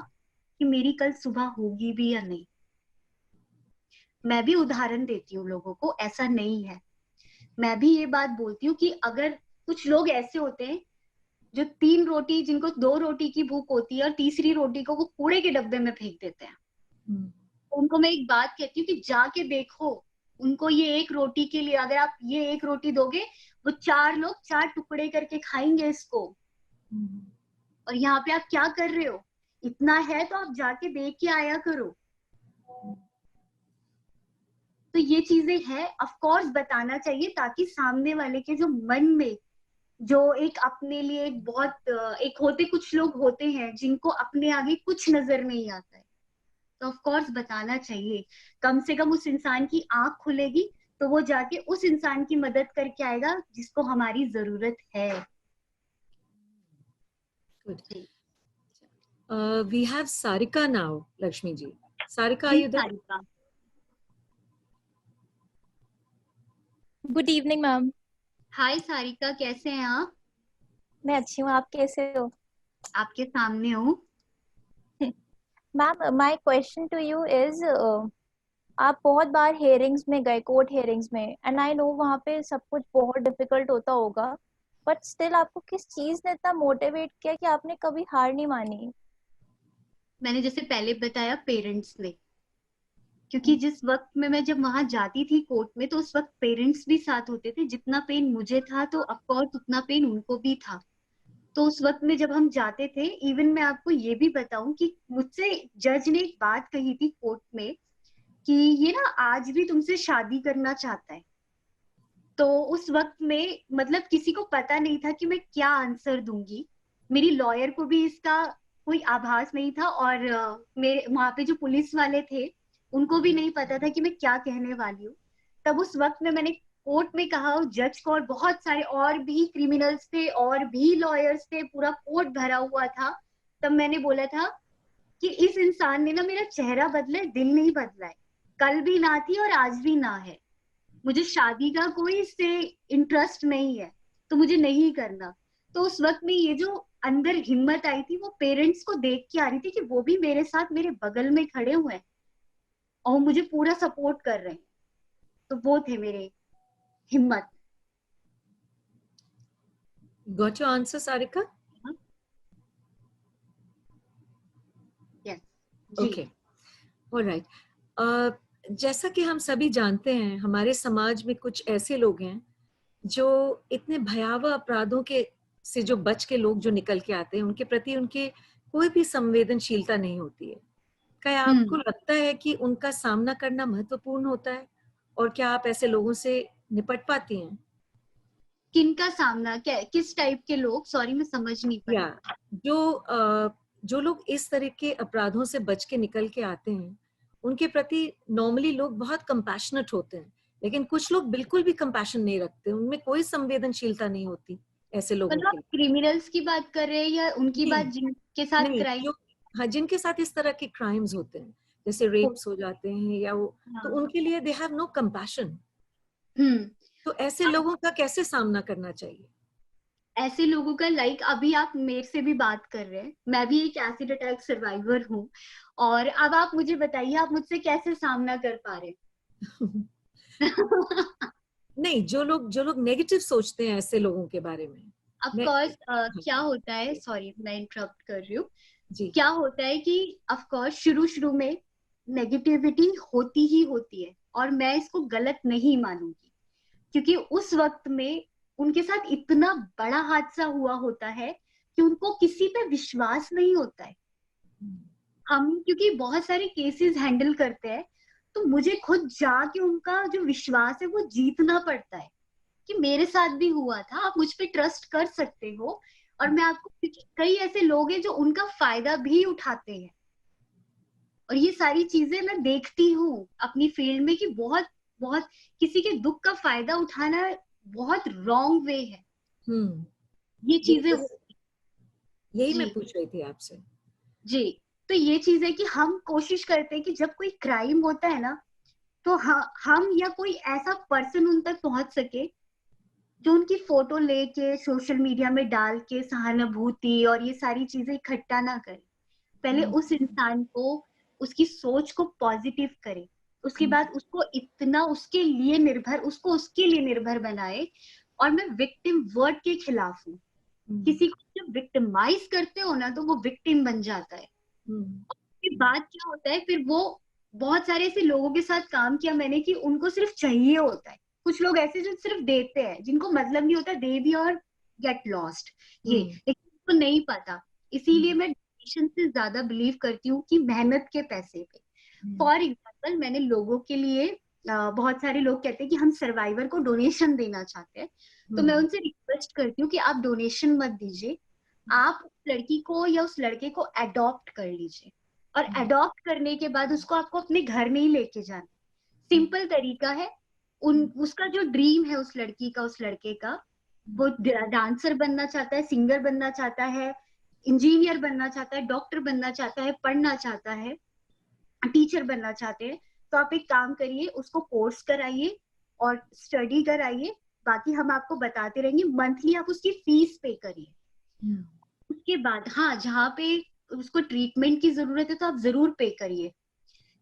Speaker 2: कि मेरी कल सुबह होगी भी या नहीं। मैं भी उदाहरण देती हूँ लोगों को, ऐसा नहीं है। मैं भी ये बात बोलती हूँ कि अगर कुछ लोग ऐसे होते हैं जो 3 रोटी, जिनको 2 रोटी की भूख होती है और तीसरी रोटी को वो कूड़े के डब्बे में फेंक देते हैं, उनको मैं एक बात कहती हूँ कि जाके देखो, उनको ये एक रोटी के लिए अगर आप ये एक रोटी दोगे, वो 4 लोग 4 टुकड़े करके खाएंगे इसको। और यहाँ पे आप क्या कर रहे हो? इतना है तो आप जाके देख के आया करो। तो ये चीजें हैं, ऑफ कोर्स बताना चाहिए, ताकि सामने वाले के जो मन में जो एक अपने लिए एक बहुत एक होते, कुछ लोग होते हैं जिनको अपने आगे कुछ नजर नहीं आता है, तो ऑफ कोर्स बताना चाहिए। कम से कम उस इंसान की आंख खुलेगी तो वो जाके उस इंसान की मदद करके आएगा जिसको हमारी जरूरत है।
Speaker 1: Good. We have Sarika now, Lakshmi ji. Sarika, are you there?
Speaker 2: Sarika,
Speaker 5: good evening ma'am.
Speaker 2: Hi Sarika, कैसे हैं आप?
Speaker 5: मैं अच्छी हूँ, आप कैसे हो?
Speaker 2: आपके सामने हूँ।
Speaker 5: Ma'am my question to you is, आप बहुत बार हेयरिंग्स में गए, कोर्ट हेयरिंग्स में, एंड आई नो वहाँ पे सब कुछ बहुत डिफिकल्ट होता होगा, बट स्टिल आपको किस चीज ने इतना मोटिवेट किया कि आपने कभी हार नहीं मानी?
Speaker 2: मैंने जैसे पहले बताया, पेरेंट्स ने, क्योंकि जिस वक्त में मैं जब वहां जाती थी कोर्ट में, तो उस वक्त पेरेंट्स भी साथ होते थे। जितना पेन मुझे था तो ऑफकोर्स उतना पेन उनको भी था। तो उस वक्त में जब हम जाते थे, इवन मैं आपको ये भी बताऊं कि मुझसे जज ने एक बात कही थी कोर्ट में कि ये ना आज भी तुमसे शादी करना चाहता है। तो उस वक्त में मतलब किसी को पता नहीं था कि मैं क्या आंसर दूंगी। मेरी लॉयर को भी इसका कोई आभास नहीं था, और मेरे वहां पे जो पुलिस वाले थे उनको भी नहीं पता था कि मैं क्या कहने वाली हूँ। तब उस वक्त में मैंने कोर्ट में कहा, जज को, और बहुत सारे और भी क्रिमिनल्स थे और भी लॉयर्स थे, पूरा कोर्ट भरा हुआ था। तब मैंने बोला था कि इस इंसान ने ना मेरा चेहरा बदला है, दिल नहीं बदला है। कल भी ना थी और आज भी ना है। मुझे शादी का कोई इससे इंटरेस्ट नहीं है, तो मुझे नहीं करना। तो उस वक्त में ये जो अंदर हिम्मत आई थी, वो पेरेंट्स को देख के आ रही थी कि वो भी मेरे साथ मेरे बगल में खड़े हुए हैं और मुझे पूरा सपोर्ट कर रहे हैं। तो वो थे मेरे हिम्मत।
Speaker 1: Got your answer, Sarika?
Speaker 2: Yes
Speaker 1: Okay. All right. जैसा कि हम सभी जानते हैं, हमारे समाज में कुछ ऐसे लोग हैं जो इतने भयावह अपराधों के से जो बच के लोग जो निकल के आते हैं, उनके प्रति उनके कोई भी संवेदनशीलता नहीं होती है। क्या आपको लगता है कि उनका सामना करना महत्वपूर्ण होता है? और क्या आप ऐसे लोगों से निपट पाती हैं?
Speaker 2: किनका सामना, किस टाइप के लोग? सॉरी, मैं समझ नहीं पाई।
Speaker 1: जो लोग इस तरह के अपराधों से बच के निकल के आते हैं, उनके प्रति नॉर्मली लोग बहुत कंपैशनेट होते हैं, लेकिन कुछ लोग बिल्कुल भी कंपैशन नहीं रखते, उनमें कोई संवेदनशीलता नहीं होती ऐसे लोगों
Speaker 2: मतलब
Speaker 1: के।
Speaker 2: क्रिमिनल्स की बात कर रहे हैं या उनकी
Speaker 1: नहीं,
Speaker 2: बात जिनके साथ
Speaker 1: नहीं,
Speaker 2: क्राइम?
Speaker 1: हाँ, जिनके साथ इस तरह के क्राइम्स होते हैं, जैसे रेप्स हो जाते हैं या वो, तो उनके लिए दे हैव नो कंपैशन। तो ऐसे लोगों का कैसे सामना करना चाहिए?
Speaker 2: ऐसे लोगों का अभी आप मेरे से भी बात कर रहे हैं, मैं भी एक एसिड अटैक सर्वाइवर हूँ, और अब आप मुझे बताइए, आप मुझसे कैसे सामना कर पा रहे हैं?
Speaker 1: नहीं, जो लोग नेगेटिव सोचते हैं ऐसे लोगों के बारे में,
Speaker 2: ऑफ कोर्स क्या होता है, सॉरी मैं इंटरप्ट कर रही हूँ
Speaker 1: जी,
Speaker 2: क्या होता है कि ऑफ कोर्स शुरू में नेगेटिविटी होती ही होती है, और मैं इसको गलत नहीं मानूंगी, क्योंकि उस वक्त में उनके साथ इतना बड़ा हादसा हुआ होता है कि उनको किसी पे विश्वास नहीं होता है। हम क्योंकि बहुत सारे केसेस हैंडल करते हैं, तो मुझे खुद जाके उनका जो विश्वास है वो जीतना पड़ता है कि मेरे साथ भी हुआ था, आप मुझ पे ट्रस्ट कर सकते हो। और मैं आपको, क्योंकि कई ऐसे लोग हैं जो उनका फायदा भी उठाते हैं, और ये सारी चीजें मैं देखती हूँ अपनी फील्ड में कि बहुत बहुत किसी के दुख का फायदा उठाना बहुत रॉन्ग वे है,
Speaker 1: हम्म,
Speaker 2: ये चीजें
Speaker 1: Yes. यही मैं
Speaker 2: जी
Speaker 1: पूछ रही थी आपसे।
Speaker 2: जी। तो ये चीज है कि हम कोशिश करते हैं कि जब कोई क्राइम होता है ना, तो हम या कोई ऐसा पर्सन उन तक पहुंच सके जो उनकी फोटो लेके सोशल मीडिया में डाल के सहानुभूति और ये सारी चीजें इकट्ठा ना करे। पहले उस इंसान को उसकी सोच को पॉजिटिव करे, उसके बाद उसको इतना उसको उसके लिए निर्भर बनाए। और मैं विक्टिम वर्ड के खिलाफ हूँ। किसी को जब विक्टिमाइज करते हो ना तो वो विक्टिम बन जाता है। उसके बाद क्या होता है फिर वो, बहुत सारे ऐसे लोगों के साथ काम किया मैंने कि उनको सिर्फ चाहिए होता है। कुछ लोग ऐसे जो सिर्फ देते हैं, जिनको मतलब नहीं होता, दे भी और गेट लॉस्ट, ये लेकिन उनको नहीं पता। इसीलिए मैं डोनेशन से ज्यादा बिलीव करती हूँ कि मेहनत के पैसे पे। फॉर एग्जाम्पल, मैंने लोगों के लिए बहुत सारे लोग कहते हैं कि हम सर्वाइवर को डोनेशन देना चाहते हैं, तो मैं उनसे रिक्वेस्ट करती हूँ कि आप डोनेशन मत दीजिए, आप उस लड़की को या उस लड़के को अडॉप्ट कर लीजिए। और अडॉप्ट करने के बाद उसको आपको अपने घर में ही लेके जाना। सिंपल तरीका है। उसका जो ड्रीम है उस लड़की का, उस लड़के का, वो डांसर बनना चाहता है, सिंगर बनना चाहता है, इंजीनियर बनना चाहता है, डॉक्टर बनना चाहता है, पढ़ना चाहता है, टीचर बनना चाहते हैं, तो आप एक काम करिए, उसको कोर्स कराइए और स्टडी कराइए। बाकी हम आपको बताते रहेंगे, मंथली आप उसकी फीस पे करिए। उसके बाद हाँ, जहाँ पे उसको ट्रीटमेंट की जरूरत है तो आप जरूर पे करिए,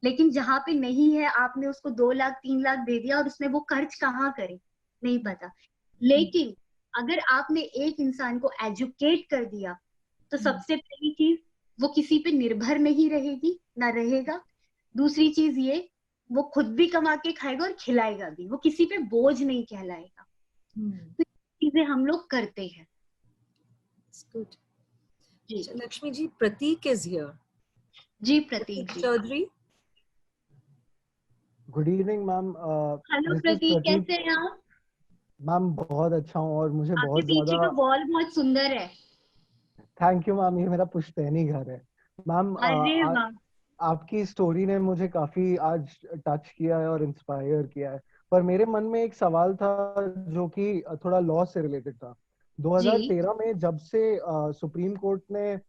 Speaker 2: लेकिन जहाँ पे नहीं है, आपने उसको 2 लाख 3 लाख दे दिया और उसने वो खर्च कहाँ करे नहीं पता। लेकिन अगर आपने एक इंसान को एजुकेट कर दिया तो सबसे पहली चीज, वो किसी पे निर्भर नहीं रहेगी, ना रहेगा। दूसरी चीज ये, वो खुद भी कमा के खाएगा और खिलाएगा भी, वो किसी पे बोझ नहीं कहलाएगा। तो ये चीजें हम लोग करते हैं।
Speaker 1: Good.
Speaker 2: जी
Speaker 1: Lakshmi ji, Prateek is here.
Speaker 2: जी Prateek ji.
Speaker 1: Chaudhary.
Speaker 6: Good evening ma'am.
Speaker 2: Hello Prateek, कैसे हैं आप?
Speaker 6: मैम बहुत अच्छा हूँ और मुझे
Speaker 2: आपके
Speaker 6: बहुत
Speaker 2: पीछे
Speaker 6: ज्यादा
Speaker 2: का वॉल बहुत सुंदर है।
Speaker 6: थैंक यू मैम, ये मेरा पुश्तैनी घर है मैम।
Speaker 2: अरे वाह।
Speaker 6: आपकी स्टोरी ने मुझे काफी आज टच किया है और इंस्पायर किया है, पर मेरे मन में एक सवाल था जो कि थोड़ा लॉ से रिलेटेड था। 2013 में जब से सुप्रीम कोर्ट ने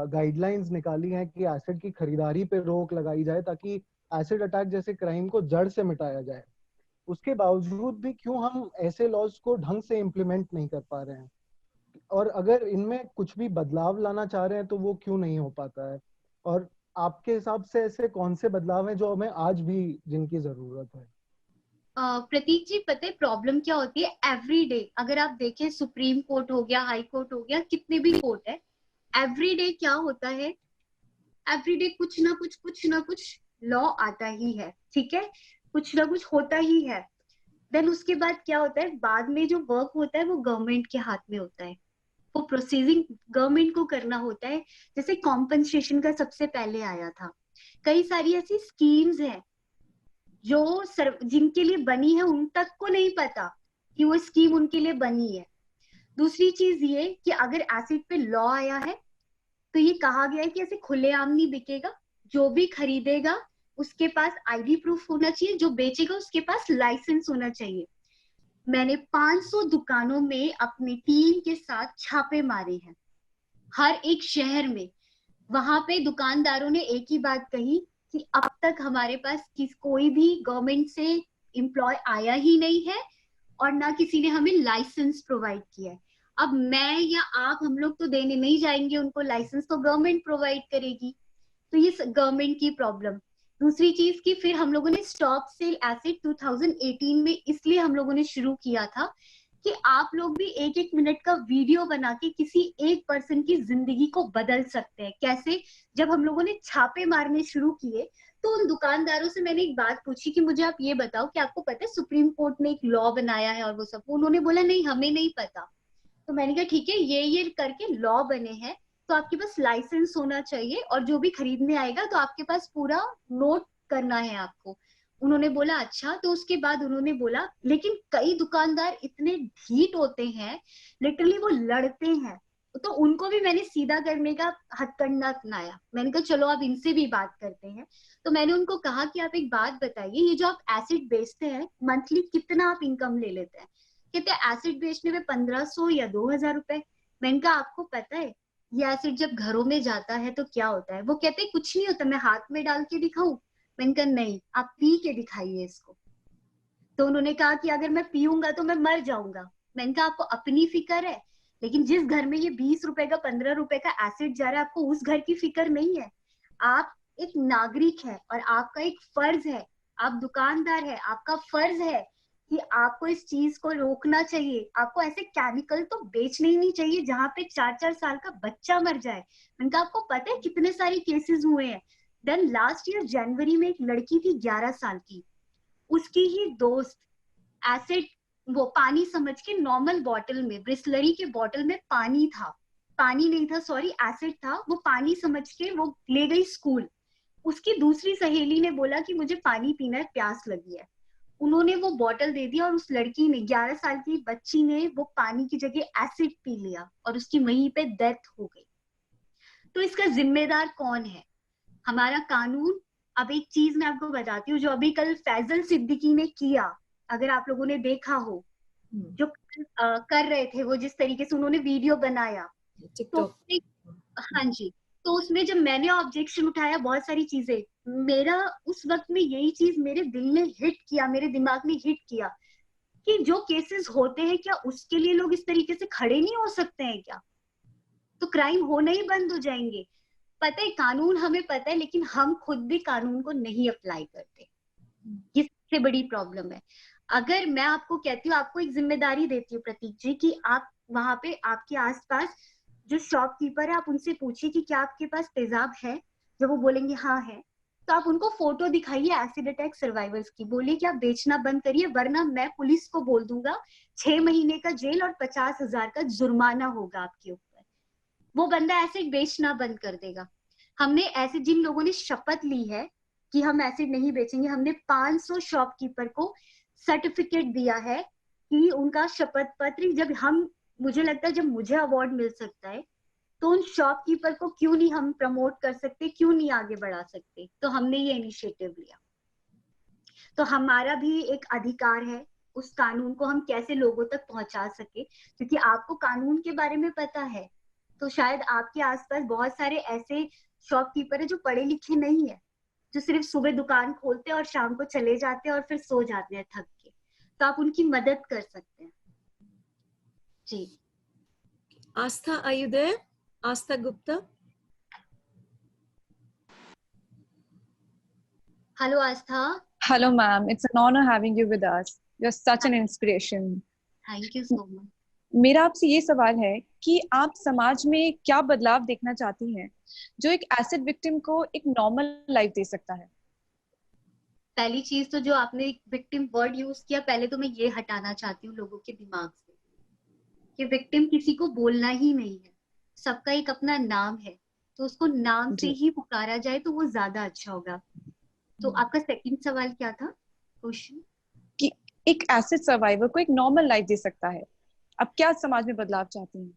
Speaker 6: गाइडलाइंस निकाली हैं कि एसिड की खरीदारी पे रोक लगाई जाए ताकि एसिड अटैक जैसे क्राइम को जड़ से मिटाया जाए, उसके बावजूद भी क्यों हम ऐसे लॉज को ढंग से इम्प्लीमेंट नहीं कर पा रहे हैं? और अगर इनमें कुछ भी बदलाव लाना चाह रहे हैं तो वो क्यों नहीं हो पाता है? और आपके हिसाब से ऐसे कौन से बदलाव हैं जो हमें आज भी जिनकी जरूरत है?
Speaker 2: प्रतीक जी, पता है प्रॉब्लम क्या होती है? एवरी डे अगर आप देखें, सुप्रीम कोर्ट हो गया, हाई कोर्ट हो गया, कितने भी कोर्ट है, एवरी डे क्या होता है? एवरी डे कुछ ना कुछ लॉ आता ही है, ठीक है, कुछ ना कुछ होता ही है। देन उसके बाद क्या होता है, बाद में जो वर्क होता है वो गवर्नमेंट के हाथ में होता है, वो प्रोसीजिंग गवर्नमेंट को करना होता है। जैसे कॉम्पनसेशन का सबसे पहले आया था, कई सारी ऐसी स्कीम्स हैं जो जिनके लिए बनी है उन तक को नहीं पता कि वो स्कीम उनके लिए बनी है। दूसरी चीज ये कि अगर एसिड पे लॉ आया है तो ये कहा गया है कि ऐसे खुलेआम नहीं बिकेगा, जो भी खरीदेगा उसके पास आईडी प्रूफ होना चाहिए, जो बेचेगा उसके पास लाइसेंस होना चाहिए। मैंने 500 दुकानों में अपनी टीम के साथ छापे मारे हैं, हर एक शहर में। वहां पे दुकानदारों ने एक ही बात कही कि अब तक हमारे पास कोई भी गवर्नमेंट से एम्प्लॉय आया ही नहीं है और ना किसी ने हमें लाइसेंस प्रोवाइड किया है। अब मैं या आप, हम लोग तो देने नहीं जाएंगे उनको लाइसेंस, तो गवर्नमेंट प्रोवाइड करेगी। तो ये गवर्नमेंट की प्रॉब्लम। दूसरी चीज की, फिर हम लोगों ने स्टॉप सेल एसिड 2018 में इसलिए हम लोगों ने शुरू किया था कि आप लोग भी 1-1 मिनट का वीडियो बना के किसी एक पर्सन की जिंदगी को बदल सकते हैं। कैसे? जब हम लोगों ने छापे मारने शुरू किए तो उन दुकानदारों से मैंने एक बात पूछी कि मुझे आप ये बताओ कि आपको पता है सुप्रीम कोर्ट ने एक लॉ बनाया है और वो सब। उन्होंने बोला नहीं, हमें नहीं पता। तो मैंने कहा ठीक है, ये करके लॉ बने हैं, तो आपके पास लाइसेंस होना चाहिए और जो भी खरीदने आएगा तो आपके पास पूरा नोट करना है आपको। उन्होंने बोला अच्छा। तो उसके बाद उन्होंने बोला, लेकिन कई दुकानदार इतने ढीठ होते हैं, लिटरली वो लड़ते हैं तो उनको भी मैंने सीधा करने का हथकंडा अपनाया। मैंने कहा चलो अब इनसे भी बात करते हैं। तो मैंने उनको कहा कि आप एक बात बताइए, ये जो आप एसिड बेचते हैं मंथली कितना आप इनकम ले लेते हैं? कहते हैं एसिड बेचने में 1500 या 2000 रुपए। मैंने कहा आपको पता है ये एसिड जब घरों में जाता है तो क्या होता है? वो कहते हैं कुछ नहीं होता, मैं हाथ में डाल के दिखाऊं? मैंने कहा नहीं, आप पी के दिखाइए इसको। तो उन्होंने कहा कि अगर मैं पीऊंगा तो मैं मर जाऊंगा। मैंने कहा आपको अपनी फिक्र है, लेकिन जिस घर में ये 20 रुपए का 15 रुपए का एसिड जा रहा है आपको उस घर की फिक्र नहीं है। आप एक नागरिक है और आपका एक फर्ज है, आप दुकानदार है, आपका फर्ज है कि आपको इस चीज को रोकना चाहिए। आपको ऐसे केमिकल तो बेचने ही नहीं चाहिए जहां पे 4-4 साल का बच्चा मर जाए। मैंने कहा आपको पता है कितने सारे केसेस हुए हैं? देन लास्ट ईयर जनवरी में एक लड़की थी 11 साल की, उसकी ही दोस्त एसिड, वो पानी समझ के नॉर्मल बॉटल में, ब्रिसलरी के बॉटल में पानी था, पानी नहीं था सॉरी एसिड था, वो पानी समझ के वो ले गई स्कूल। उसकी दूसरी सहेली ने बोला कि मुझे पानी पीना है, प्यास लगी है। उन्होंने वो बॉटल दे दिया और उस लड़की ने, 11 साल की बच्ची ने, वो पानी की जगह एसिड पी लिया और उसकी वहीं पे डेथ हो गई। तो इसका जिम्मेदार कौन है? हमारा कानून। अब एक चीज मैं आपको बताती हूँ जो अभी कल फैजल सिद्दीकी ने किया, अगर आप लोगों ने देखा हो, जो कर रहे थे वो, जिस तरीके से उन्होंने वीडियो बनाया तो हाँ जी, तो उसमें जब मैंने ऑब्जेक्शन उठाया बहुत सारी चीजें, मेरा उस वक्त में यही चीज मेरे दिल में हिट किया, मेरे दिमाग में हिट किया कि जो केसेस होते हैं क्या उसके लिए लोग इस तरीके से खड़े नहीं हो सकते हैं क्या? तो क्राइम होना ही बंद हो जाएंगे। पता है कानून हमें पता है, लेकिन हम खुद भी कानून को नहीं अप्लाई करते, ये सबसे बड़ी प्रॉब्लम है। अगर मैं आपको कहती हूँ, आपको एक जिम्मेदारी देती हूँ प्रतीक जी, कि आप वहां पे आपके आसपास जो शॉपकीपर है आप उनसे पूछिए कि क्या आपके पास तेजाब है। जब वो बोलेंगे हाँ है, तो आप उनको फोटो दिखाइए एसिड अटैक सर्वाइवर्स की, बोलिए कि आप बेचना बंद करिए वरना मैं पुलिस को बोल दूंगा, 6 महीने का जेल और 50,000 का जुर्माना होगा आपके ऊपर। वो बंदा एसिड बेचना बंद कर देगा। हमने ऐसे, जिन लोगों ने शपथ ली है कि हम एसिड नहीं बेचेंगे, हमने 500 शॉपकीपर को सर्टिफिकेट दिया है कि उनका शपथ पत्र, जब हम, मुझे लगता है जब मुझे अवार्ड मिल सकता है तो उन शॉपकीपर को क्यों नहीं हम प्रमोट कर सकते, क्यों नहीं आगे बढ़ा सकते? तो हमने ये इनिशिएटिव लिया। तो हमारा भी एक अधिकार है उस कानून को हम कैसे लोगों तक पहुंचा सके, क्योंकि आपको कानून के बारे में पता है तो शायद आपके आसपास बहुत सारे ऐसे शॉपकीपर है जो पढ़े लिखे नहीं है, जो सिर्फ सुबह दुकान खोलते हैं और शाम को चले जाते हैं और फिर सो जाते हैं थक के। तो आप उनकी मदद कर सकते हैं जी।
Speaker 1: Astha, are you there? Astha Gupta?
Speaker 2: Hello Aastha.
Speaker 7: Hello, ma'am. It's an honor having you with us. You're such an inspiration.
Speaker 2: Thank you so much.
Speaker 7: मेरा आपसे ये सवाल है कि आप समाज में क्या बदलाव देखना चाहती हैं जो एक एसिड विक्टिम को एक नॉर्मल लाइफ दे सकता है?
Speaker 2: पहली चीज तो जो आपने विक्टिम वर्ड यूज किया, पहले तो मैं ये हटाना चाहती हूँ लोगों के दिमाग से कि विक्टिम किसी को बोलना ही नहीं है। सबका एक अपना नाम है, तो उसको नाम से ही पुकारा जाए तो वो ज्यादा अच्छा होगा। तो आपका सेकंड सवाल क्या था क्वेश्चन?
Speaker 7: कि एक एसिड सर्वाइवर को एक नॉर्मल लाइफ दे सकता है, अब क्या समाज में बदलाव चाहती हैं?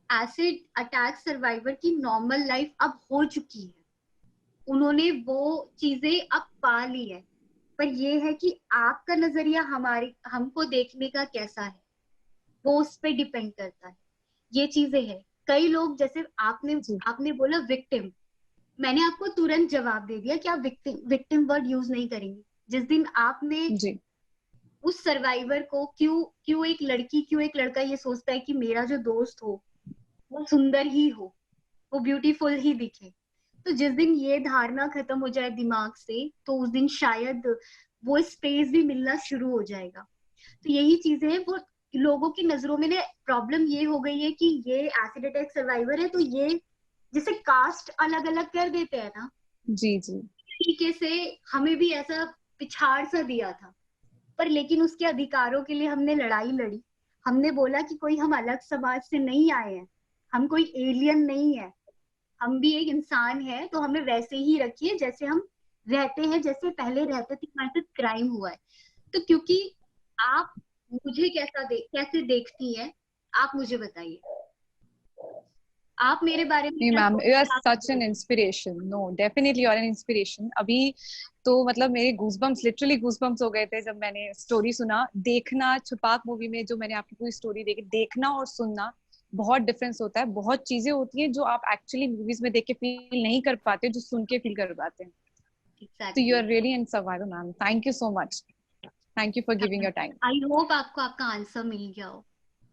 Speaker 2: एसिड अटैक सर्वाइवर की नॉर्मल लाइफ अब हो चुकी है, उन्होंने वो चीजें अब पा ली है, पर ये है कि आपका नजरिया हमारे, हमको देखने का कैसा है, वो उस पर डिपेंड करता है। ये चीजें हैं। कई लोग, जैसे आपने बोला विक्टिम, मैंने आपको तुरंत जवाब दे दिया कि आप विक्टिम वर्ड यूज नहीं करेंगे। जिस दिन आपने उस सर्वाइवर को, क्यों एक लड़की, क्यों एक लड़का ये सोचता है कि मेरा जो दोस्त हो वो सुंदर ही हो, वो ब्यूटीफुल ही दिखे, तो जिस दिन ये धारणा खत्म हो जाए दिमाग से तो उस दिन शायद वो स्पेस भी मिलना शुरू हो जाएगा। तो यही चीजें हैं। वो लोगों की नजरों में ना प्रॉब्लम ये हो गई है कि ये एसिड अटैक सर्वाइवर है तो ये जैसे कास्ट अलग अलग कर देते हैं ना,
Speaker 7: जी जी,
Speaker 2: तरीके से हमें भी ऐसा पिछाड़ सा दिया था। पर लेकिन उसके अधिकारों के लिए हमने लड़ाई लड़ी। हमने बोला कि कोई हम अलग समाज से नहीं आए हैं, हम कोई एलियन नहीं है, हम भी एक इंसान है, तो हमें वैसे ही रखिए जैसे हम रहते हैं, जैसे पहले रहते थे, हमारे साथ क्राइम हुआ है। तो क्योंकि आप मुझे कैसे देखती हैं, आप मुझे बताइए। आप मेरे बारे में
Speaker 7: नहीं
Speaker 2: क्या
Speaker 7: मैम,
Speaker 2: सोचते
Speaker 7: यू आर
Speaker 2: हैं? आप
Speaker 7: such an inspiration. No, definitely you are an inspiration. अभी तो मतलब मेरे गूजबम्स, लिटरली गूजबम्स हो गए थे जब मैंने स्टोरी सुना. देखना, छपाक मूवी में जो मैंने आपकी पूरी स्टोरी देखी, देखना और सुनना बहुत डिफरेंस होता है. बहुत चीजें होती हैं जो आप एक्चुअली मूवीज में देख के फील नहीं कर पाते, जो सुन के फील कर पाते हैं. So you
Speaker 2: exactly.
Speaker 7: are really in survival, ma'am. Thank you so much. Thank you for giving your time.
Speaker 2: I hope आपको आपका आंसर मिल गया हो.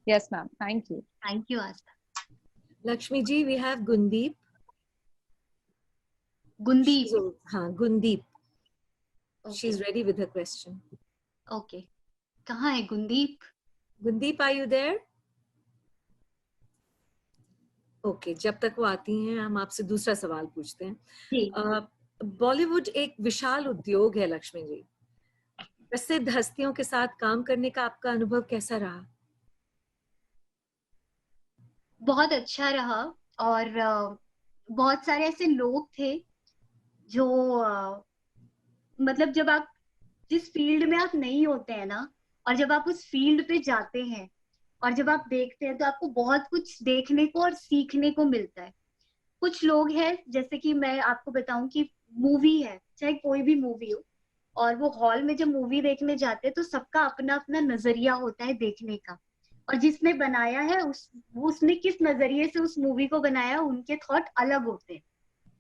Speaker 7: Yes, ma'am. Thank you.
Speaker 2: Thank you Aastha.
Speaker 1: Lakshmi ji, we have Gundeep.
Speaker 2: गुंदीप.
Speaker 1: हाँ, Gundeep.
Speaker 2: Okay.
Speaker 1: She's ready with her question.
Speaker 2: Okay. कहाँ है गुंदीप?
Speaker 1: Gundeep, are you there? Okay, जब तक वो आती हैं हम आपसे दूसरा सवाल पूछते हैं.
Speaker 2: जी.
Speaker 1: बॉलीवुड एक विशाल उद्योग है लक्ष्मी जी. प्रसिद्ध हस्तियों के साथ काम करने का आपका अनुभव कैसा रहा?
Speaker 2: बहुत अच्छा रहा. और बहुत सारे ऐसे लोग थे जो मतलब जब आप जिस फील्ड में आप नहीं होते हैं ना, और जब आप उस फील्ड पे जाते हैं और जब आप देखते हैं तो आपको बहुत कुछ देखने को और सीखने को मिलता है. कुछ लोग हैं, जैसे कि मैं आपको बताऊं कि मूवी है, चाहे कोई भी मूवी हो, और वो हॉल में जब मूवी देखने जाते हैं तो सबका अपना अपना नजरिया होता है देखने का. और जिसने बनाया है उसने किस नजरिए से उस मूवी को बनाया, उनके थॉट अलग होते हैं.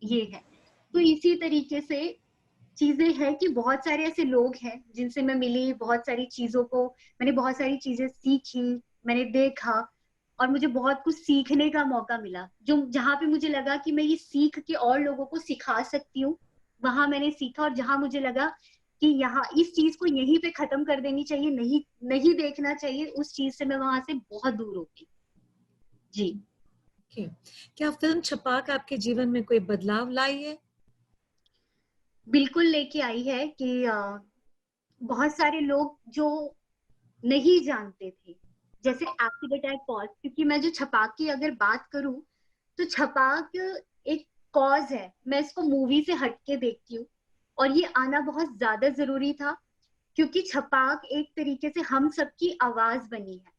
Speaker 2: ये है. तो इसी तरीके से चीजें हैं कि बहुत सारे ऐसे लोग हैं जिनसे मैं मिली, बहुत सारी चीजों को मैंने बहुत सारी चीजें सीखी, मैंने देखा, और मुझे बहुत कुछ सीखने का मौका मिला. जो जहाँ पे मुझे लगा कि मैं ये सीख के और लोगों को सिखा सकती हूँ, वहां मैंने सीखा. और जहाँ मुझे लगा कि यहाँ इस चीज को यहीं पे खत्म कर देनी चाहिए, नहीं देखना चाहिए, उस चीज से मैं वहां से बहुत दूर हो गई. जी.
Speaker 1: Okay. क्या फिल्म छपाक आपके जीवन में कोई बदलाव लाई है?
Speaker 2: बिल्कुल लेके आई है कि बहुत सारे लोग जो नहीं जानते थे, जैसे एसिड अटैक कॉज, क्योंकि मैं जो छपाक की अगर बात करूं तो छपाक एक कॉज है. मैं इसको मूवी से हटके देखती हूँ, और ये आना बहुत ज्यादा जरूरी था, क्योंकि छपाक एक तरीके से हम सबकी आवाज बनी है.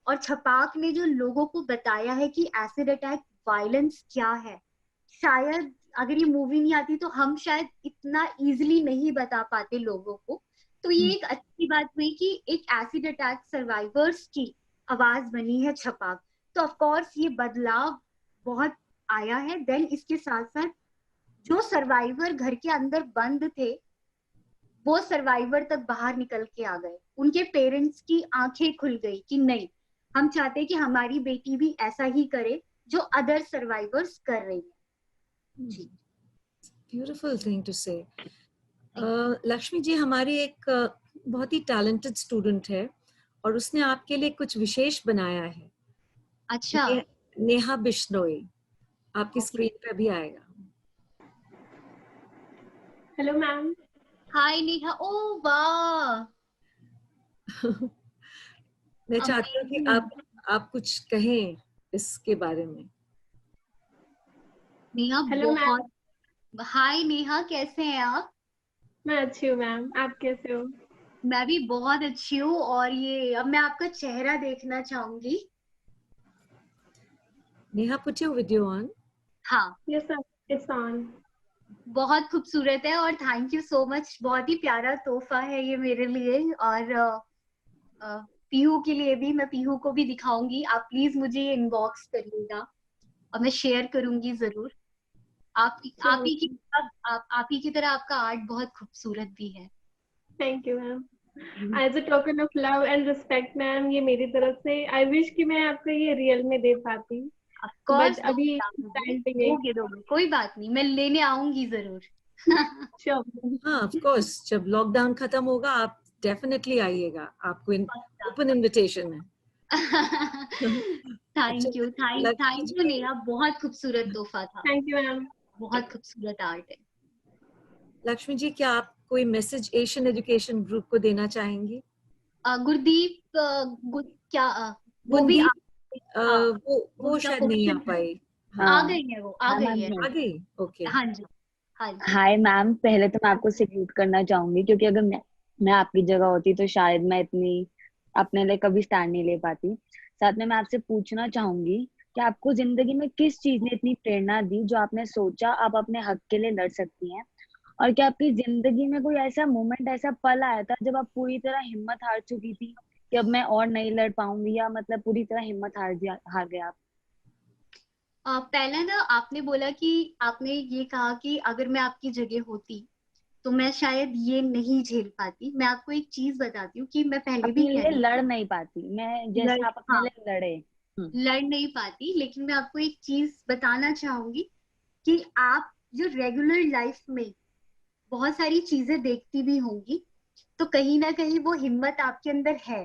Speaker 2: और छपाक ने जो लोगों को बताया है कि एसिड अटैक वायलेंस क्या है, शायद अगर ये मूवी नहीं आती तो हम शायद इतना इजीली नहीं बता पाते लोगों को. तो ये एक अच्छी बात हुई कि एक एसिड अटैक सर्वाइवर्स की आवाज बनी है छपाक. तो ऑफ कोर्स ये बदलाव बहुत आया है. देन इसके साथ साथ जो सर्वाइवर घर के अंदर बंद थे, वो सर्वाइवर तक बाहर निकल के आ गए. उनके पेरेंट्स की आंखें खुल गई कि नहीं, हम चाहते हैं कि हमारी बेटी भी ऐसा ही करे जो अदर सर्वाइवर्स कर रही है. जी.
Speaker 1: ब्यूटीफुल थिंग टू से. लक्ष्मी जी, हमारी एक बहुत ही टैलेंटेड स्टूडेंट है और उसने आपके लिए कुछ विशेष बनाया है.
Speaker 2: अच्छा.
Speaker 1: नेहा बिश्नोई आपकी स्क्रीन पे भी आएगा.
Speaker 4: Hello ma'am.
Speaker 2: हाय नेहा. ओ वाह.
Speaker 1: मैं चाहती हूँ कि आप कुछ कहें इसके बारे में.
Speaker 2: नेहा बहुत. हाय नेहा, कैसे हैं आप?
Speaker 4: मैं अच्छी हूँ मैम, आप कैसे हो?
Speaker 2: मैं भी बहुत अच्छी हूँ. और ये अब मैं आपका चेहरा देखना चाहूंगी.
Speaker 1: Neha, put your video on.
Speaker 2: हाँ.
Speaker 4: Yes sir, it's on.
Speaker 2: बहुत खूबसूरत है और थैंक यू सो मच. बहुत ही प्यारा तोहफा है ये मेरे लिए, और पीहू के लिए भी. मैं पीहू को भी दिखाऊंगी. आप प्लीज मुझे ये इनबॉक्स करिएगा और मैं शेयर करूंगी जरूर. आप ही की तरह आपका आर्ट बहुत खूबसूरत भी है.
Speaker 4: Thank you ma'am. As a token of love and respect ma'am, ये मेरी तरफ से. आई विश कि मैं आपको ये रियल में दे पाती, बट अभी टाइम पे
Speaker 2: दोगे. कोई बात नहीं, मैं लेने आऊंगी जरूर.
Speaker 1: हाँ, ऑफ कोर्स. जब लॉकडाउन खत्म होगा आप डेफिनेटली आइएगा. आपको ओपन इनविटेशन है.
Speaker 2: Thank you Neha. बहुत खूबसूरत तोहफा था.
Speaker 4: Thank you ma'am.
Speaker 2: बहुत खूबसूरत आर्ट है.
Speaker 1: लक्ष्मी जी, क्या आप कोई मैसेज एशियन एजुकेशन ग्रुप को देना चाहेंगी?
Speaker 2: गुरदीप क्या वो भी
Speaker 1: वो शायद नहीं आ पाई.
Speaker 2: आ गई है. वो आ गई है.
Speaker 1: आ गई. ओके.
Speaker 2: हाँ जी. हाँ जी.
Speaker 8: हाय मैम, पहले तो मैं आपको सैल्यूट करना चाहूंगी, क्योंकि अगर मैं आपकी जगह होती तो शायद मैं इतनी अपने लिए कभी स्टैंड नहीं ले पाती. साथ में मैं आपसे पूछना चाहूंगी कि आपको जिंदगी में किस चीज ने इतनी प्रेरणा दी जो आपने सोचा आप अपने हक के लिए लड़ सकती हैं, और क्या आपकी जिंदगी में कोई ऐसा मोमेंट, ऐसा पल आया था जब आप पूरी तरह हिम्मत हार चुकी थी कि अब मैं और नहीं लड़ पाऊंगी, या मतलब पूरी तरह हिम्मत हार गया आप?
Speaker 2: पहला ना आपने बोला कि आपने ये कहा कि अगर मैं आपकी जगह होती तो मैं शायद ये नहीं झेल पाती। मैं आपको एक चीज बताती हूँ कि मैं पहले भी
Speaker 8: अपने
Speaker 2: कह
Speaker 8: लिए
Speaker 2: रही
Speaker 8: लड़
Speaker 2: थी,
Speaker 8: नहीं पाती, मैं जैसे आप अपने
Speaker 2: हाँ,
Speaker 8: लिए लड़े।
Speaker 2: लड़ नहीं पाती, लेकिन मैं आपको एक चीज बताना चाहूंगी कि आप जो रेगुलर लाइफ में बहुत सारी चीजें देखती भी होंगी, तो कहीं ना कहीं वो हिम्मत आपके अंदर है।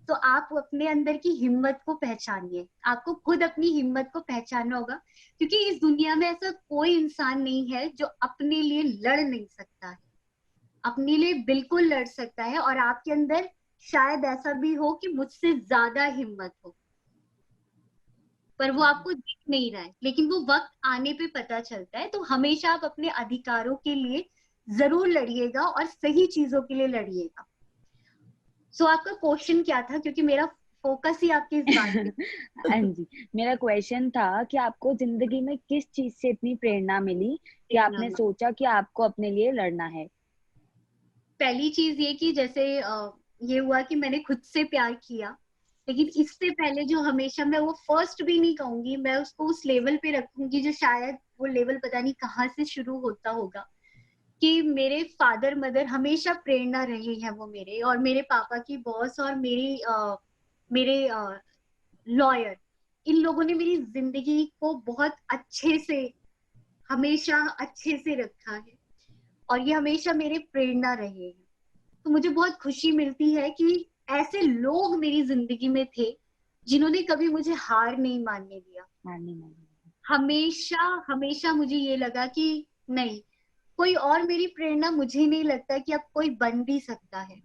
Speaker 2: तो आप अपने अंदर की हिम्मत को पहचानिए, आपको खुद अपनी हिम्मत को पहचानना होगा, क्योंकि इस दुनिया में ऐसा कोई इंसान नहीं है जो अपने लिए लड़ नहीं सकता है। अपने लिए बिल्कुल लड़ सकता है, और आपके अंदर शायद ऐसा भी हो कि मुझसे ज्यादा हिम्मत हो, पर वो आपको दिख नहीं रहा है, लेकिन वो वक्त आने पे पता चलता है। तो हमेशा आप अपने अधिकारों के लिए जरूर लड़िएगा और सही चीजों के लिए लड़िएगा। सो आपका क्वेश्चन क्या था, क्योंकि मेरा फोकस ही आपकी इस बात पे
Speaker 8: हाँ जी, मेरा क्वेश्चन था कि आपको जिंदगी में किस चीज से इतनी प्रेरणा मिली कि आपने सोचा कि आपको अपने लिए लड़ना है?
Speaker 2: पहली चीज ये कि जैसे ये हुआ कि मैंने खुद से प्यार किया, लेकिन इससे पहले जो हमेशा, मैं वो फर्स्ट भी नहीं कहूंगी, मैं उसको उस लेवल पे रखूंगी जो शायद वो लेवल पता नहीं कहाँ से शुरू होता होगा, कि मेरे फादर मदर हमेशा प्रेरणा रहे हैं वो मेरे, और मेरे पापा की बॉस, और मेरे लॉयर। इन लोगों ने मेरी जिंदगी को बहुत अच्छे से, हमेशा अच्छे से रखा है, और ये हमेशा मेरे प्रेरणा रहे हैं। तो मुझे बहुत खुशी मिलती है कि ऐसे लोग मेरी जिंदगी में थे जिन्होंने कभी मुझे हार नहीं मानने दिया। हमेशा हमेशा मुझे ये लगा कि नहीं, कोई और मेरी प्रेरणा, मुझे नहीं लगता कि अब कोई बन भी सकता है।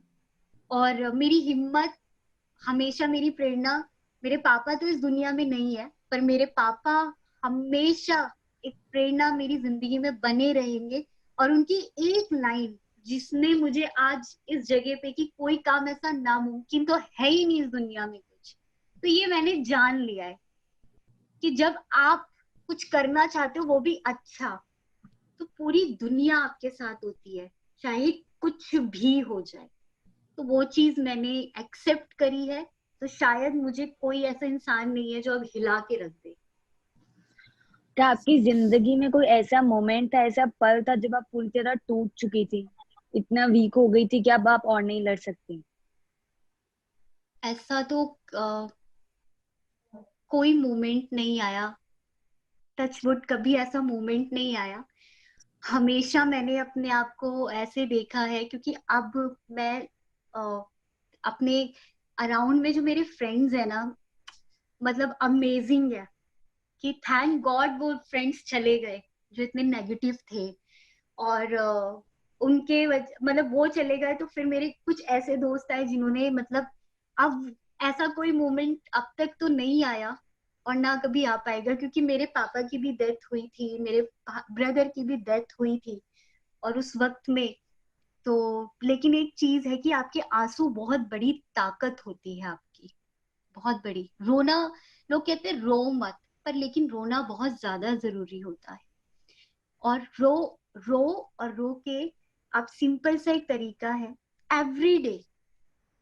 Speaker 2: और मेरी हिम्मत हमेशा मेरी प्रेरणा, मेरे पापा तो इस दुनिया में नहीं है, पर मेरे पापा हमेशा एक प्रेरणा मेरी जिंदगी में बने रहेंगे। और उनकी एक लाइन जिसने मुझे आज इस जगह पे, कि कोई काम ऐसा नामुमकिन तो है ही नहीं इस दुनिया में कुछ, तो ये मैंने जान लिया है कि जब आप कुछ करना चाहते हो वो भी अच्छा, तो पूरी दुनिया आपके साथ होती है, चाहे कुछ भी हो जाए। तो वो चीज मैंने एक्सेप्ट करी है। तो शायद मुझे कोई ऐसा इंसान नहीं है जो अब हिला के रख दे।
Speaker 8: क्या आपकी जिंदगी में कोई ऐसा मोमेंट था, ऐसा पल था जब आप पूरी तरह टूट चुकी थी, इतना वीक हो गई थी कि अब आप और नहीं लड़ सकती?
Speaker 2: ऐसा तो कोई मोमेंट नहीं आया, टचवुड कभी ऐसा मोमेंट नहीं आया। हमेशा मैंने अपने आप को ऐसे देखा है, क्योंकि अब मैं अपने अराउंड में जो मेरे फ्रेंड्स हैं ना, मतलब अमेजिंग है, कि थैंक गॉड वो फ्रेंड्स चले गए जो इतने नेगेटिव थे। और उनके मतलब वो चले गए, तो फिर मेरे कुछ ऐसे दोस्त आए जिन्होंने, मतलब अब ऐसा कोई मोमेंट अब तक तो नहीं आया और ना कभी आ पाएगा, क्योंकि मेरे पापा की भी डेथ हुई थी, मेरे ब्रदर की भी डेथ हुई थी, और उस वक्त में तो, लेकिन एक चीज है कि आपके आंसू बहुत बड़ी ताकत होती है आपकी, बहुत बड़ी। रोना, लोग कहते हैं रो मत, पर लेकिन रोना बहुत ज्यादा जरूरी होता है। और रो और रो के आप, सिंपल सा एक तरीका है, एवरी डे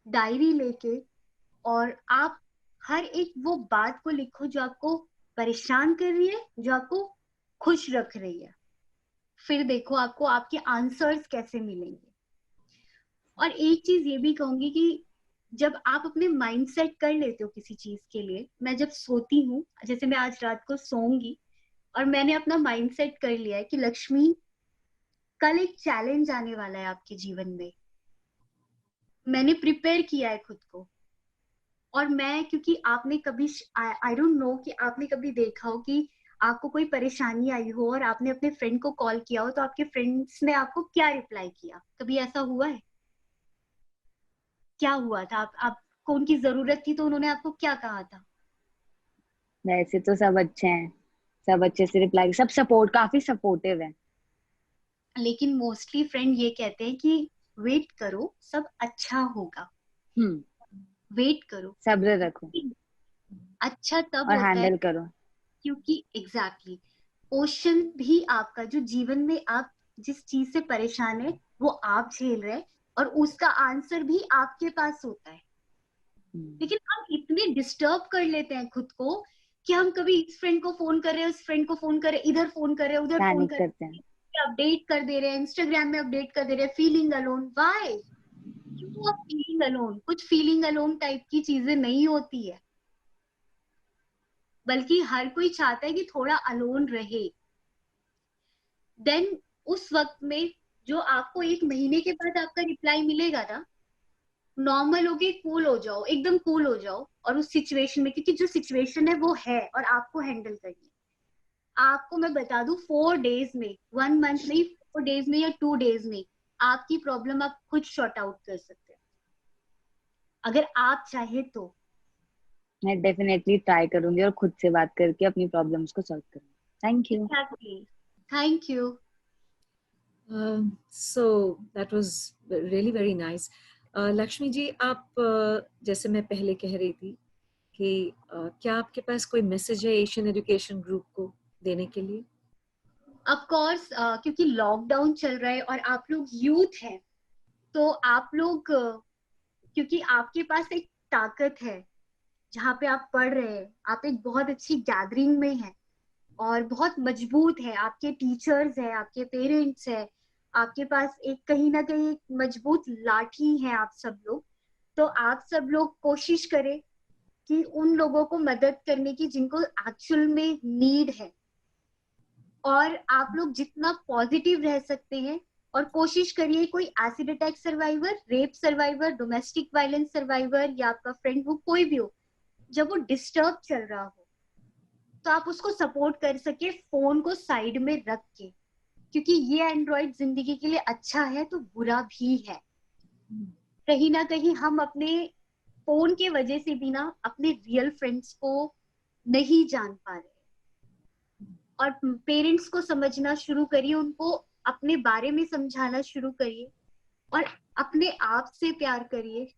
Speaker 2: डायरी लेके, और आप हर एक वो बात को लिखो जो आपको परेशान कर रही है, जो आपको खुश रख रही है। फिर देखो आपको आपके आंसर्स कैसे मिलेंगे। और एक चीज ये भी कहूंगी कि जब आप अपने माइंड सेट कर लेते हो किसी चीज के लिए, मैं जब सोती हूँ, जैसे मैं आज रात को सोऊंगी और मैंने अपना माइंड सेट कर लिया है कि लक्ष्मी, कल एक चैलेंज आने वाला है आपके जीवन में, मैंने प्रिपेयर किया है खुद को। और मैं, क्योंकि आपने कभी, आई डोंट नो कि आपने कभी देखा हो कि आपको कोई परेशानी आई हो और आपने अपने फ्रेंड को कॉल किया हो, तो आपके फ्रेंड्स ने आपको क्या रिप्लाई किया? कभी ऐसा हुआ है? क्या हुआ था? आपको उनकी जरूरत थी तो उन्होंने आपको क्या कहा था?
Speaker 8: वैसे तो सब अच्छे हैं, सब अच्छे से रिप्लाई, सब सपोर्ट, काफी सपोर्टिव है।
Speaker 2: लेकिन मोस्टली फ्रेंड ये कहते हैं कि वेट करो, सब अच्छा होगा, वेट करो,
Speaker 8: सब्र रखो
Speaker 2: अच्छा तब
Speaker 8: और
Speaker 2: होता है,
Speaker 8: हैंडल करो।
Speaker 2: क्योंकि एग्जैक्टली क्वेश्चन भी आपका, जो जीवन में आप जिस चीज से परेशान है वो आप झेल रहे हैं और उसका आंसर भी आपके पास होता है। लेकिन हम इतने डिस्टर्ब कर लेते हैं खुद को कि हम कभी इस फ्रेंड को फोन कर रहे हैं, उस फ्रेंड को फोन कर रहे हैं, इधर फोन कर रहे हैं, उधर फोन कर रहे हैं, अपडेट कर दे रहे हैं, इंस्टाग्राम में अपडेट कर दे रहे हैं, फीलिंग अलोन। व्हाई? क्यों आप फीलिंग अलोन? कुछ फीलिंग अलोन टाइप की चीजें नहीं होती है, बल्कि हर कोई चाहता है कि थोड़ा अलोन रहे। देन उस वक्त में जो आपको 1 महीने के बाद आपका रिप्लाई मिलेगा ना, नॉर्मल हो के कूल हो जाओ, एकदम कूल हो जाओ और उस सिचुएशन में, क्योंकि जो सिचुएशन है वो है और आपको हैंडल करनी है। आपको मैं बता दूं 4 डेज में, 1 मंथ नहीं, 4 डेज में या 2 डेज में आपकी प्रॉब्लम आप खुद शॉर्ट आउट कर सकते हैं अगर आप चाहे तो।
Speaker 8: मैं डेफिनेटली ट्राई करूंगी और खुद से बात करके अपनी प्रॉब्लम्स को सॉल्व करूंगी। Thank you.
Speaker 2: Thank you.
Speaker 1: So that was really very nice. Lakshmi ji, आप जैसे मैं पहले कह रही थी कि क्या आपके पास कोई मैसेज है एशियन एजुकेशन ग्रुप को देने के लिए?
Speaker 2: ऑफ कोर्स, क्योंकि लॉकडाउन चल रहा है और आप लोग यूथ हैं, तो आप लोग क्योंकि आपके पास एक ताकत है जहाँ पे आप पढ़ रहे हैं, आप एक बहुत अच्छी गैदरिंग में हैं और बहुत मजबूत है, आपके टीचर्स हैं, आपके पेरेंट्स हैं, आपके पास एक कहीं ना कहीं एक मजबूत लाठी है आप सब लोग। तो आप सब लोग कोशिश करें कि उन लोगों को मदद करने की जिनको एक्चुअल में नीड है, और आप लोग जितना पॉजिटिव रह सकते हैं और कोशिश करिए कोई acid attack survivor, rape survivor, domestic violence survivor या आपका फ्रेंड हो, कोई भी हो, जब वो डिस्टर्ब चल रहा हो तो आप उसको सपोर्ट कर सके फोन को साइड में रख के, क्योंकि ये एंड्रॉइड जिंदगी के लिए अच्छा है तो बुरा भी है। कहीं ना कहीं हम अपने फोन के वजह से भी ना अपने रियल फ्रेंड्स को नहीं जान पा रहे, और पेरेंट्स को समझना शुरू करिए, उनको अपने बारे में समझाना शुरू करिए और अपने आप से प्यार करिए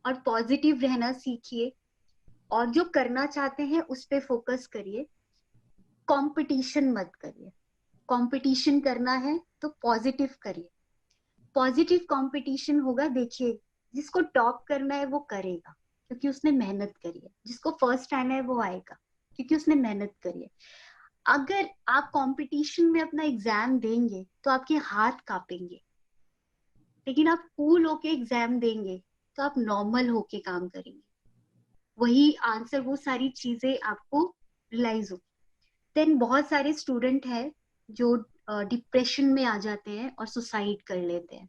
Speaker 2: और पॉजिटिव रहना सीखिए और जो करना चाहते हैं उस पे फोकस करिए। कंपटीशन मत करिए, कंपटीशन करना है तो पॉजिटिव करिए, पॉजिटिव कंपटीशन होगा। देखिए जिसको टॉप करना है वो करेगा क्योंकि उसने मेहनत करी है, जिसको फर्स्ट आना है वो आएगा क्योंकि उसने मेहनत करी है। अगर आप कंपटीशन में अपना एग्जाम देंगे तो आपके हाथ कांपेंगे, लेकिन आप कूल होके एग्जाम देंगे तो आप नॉर्मल होके काम करेंगे, वही आंसर, वो सारी चीजें आपको रियलाइज होगी। देन बहुत सारे स्टूडेंट हैं जो डिप्रेशन में आ जाते हैं और सुसाइड कर लेते हैं।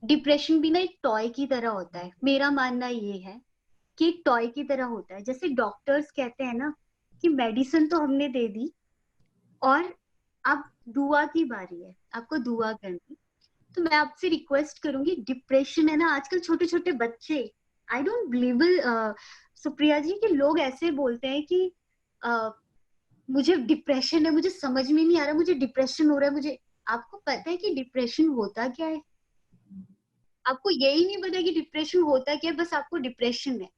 Speaker 2: डिप्रेशन भी ना एक टॉय की तरह होता है, मेरा मानना ये है कि एक टॉय की तरह होता है। जैसे डॉक्टर्स कहते हैं ना कि मेडिसिन तो हमने दे दी और अब दुआ की बारी है, आपको दुआ करनी। तो मैं आपसे रिक्वेस्ट करूंगी, डिप्रेशन है ना, आजकल छोटे छोटे बच्चे, आई डोंट बिलीव सुप्रिया जी कि लोग ऐसे बोलते हैं कि मुझे डिप्रेशन है, मुझे समझ में नहीं आ रहा, मुझे डिप्रेशन हो रहा है। मुझे, आपको पता है कि डिप्रेशन होता क्या है? आपको यही नहीं पता कि डिप्रेशन होता क्या है, बस आपको डिप्रेशन है।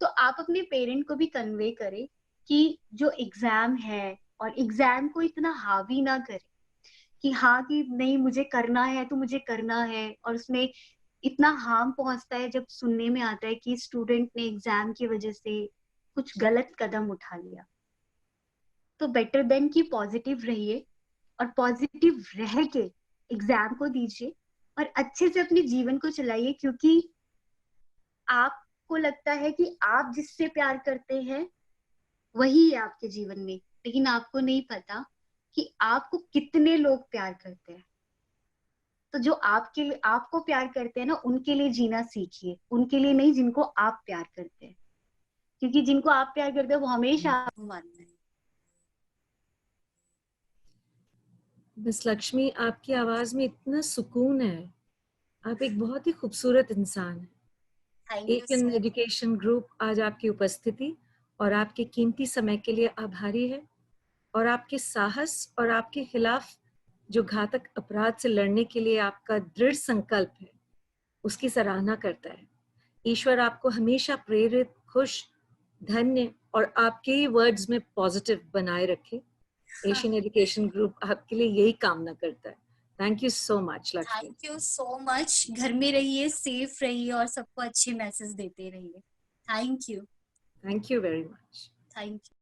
Speaker 2: तो आप अपने पेरेंट को भी कन्वे करें कि जो एग्जाम है, और एग्जाम को इतना हावी ना करें कि हाँ कि नहीं मुझे करना है तो मुझे करना है, और उसमें इतना हार्म पहुंचता है जब सुनने में आता है कि स्टूडेंट ने एग्जाम की वजह से कुछ गलत कदम उठा लिया। तो बेटर देन कि पॉजिटिव रहिए और पॉजिटिव रह के एग्जाम को दीजिए और अच्छे से अपने जीवन को चलाइए, क्योंकि आपको लगता है कि आप जिससे प्यार करते हैं वही है आपके जीवन में, लेकिन आपको नहीं पता कि आपको कितने लोग प्यार करते हैं। तो जो आपके लिए, आपको प्यार करते हैं ना, उनके लिए जीना सीखिए, उनके लिए नहीं जिनको आप प्यार करते हैं, क्योंकि जिनको आप प्यार करते हैं वो हमेशा
Speaker 3: मानना है।
Speaker 1: मिस लक्ष्मी, आपकी आवाज में इतना सुकून है, आप एक बहुत ही खूबसूरत इंसान हैं। एशियन एजुकेशन ग्रुप आज आपकी उपस्थिति और आपके कीमती समय के लिए आभारी है, और आपके साहस और आपके खिलाफ जो घातक अपराध से लड़ने के लिए आपका दृढ़ संकल्प है उसकी सराहना करता है। ईश्वर आपको हमेशा प्रेरित, खुश, धन्य और आपके ही वर्ड्स में पॉजिटिव बनाए रखे। एशियन एजुकेशन ग्रुप आपके लिए यही कामना करता है। Thank you so much Lakshmi.
Speaker 3: Thank you so much. घर में रहिए, सेफ रहिए और सबको अच्छे मैसेज देते रहिए। Thank you.
Speaker 1: Thank you very much.
Speaker 3: Thank you.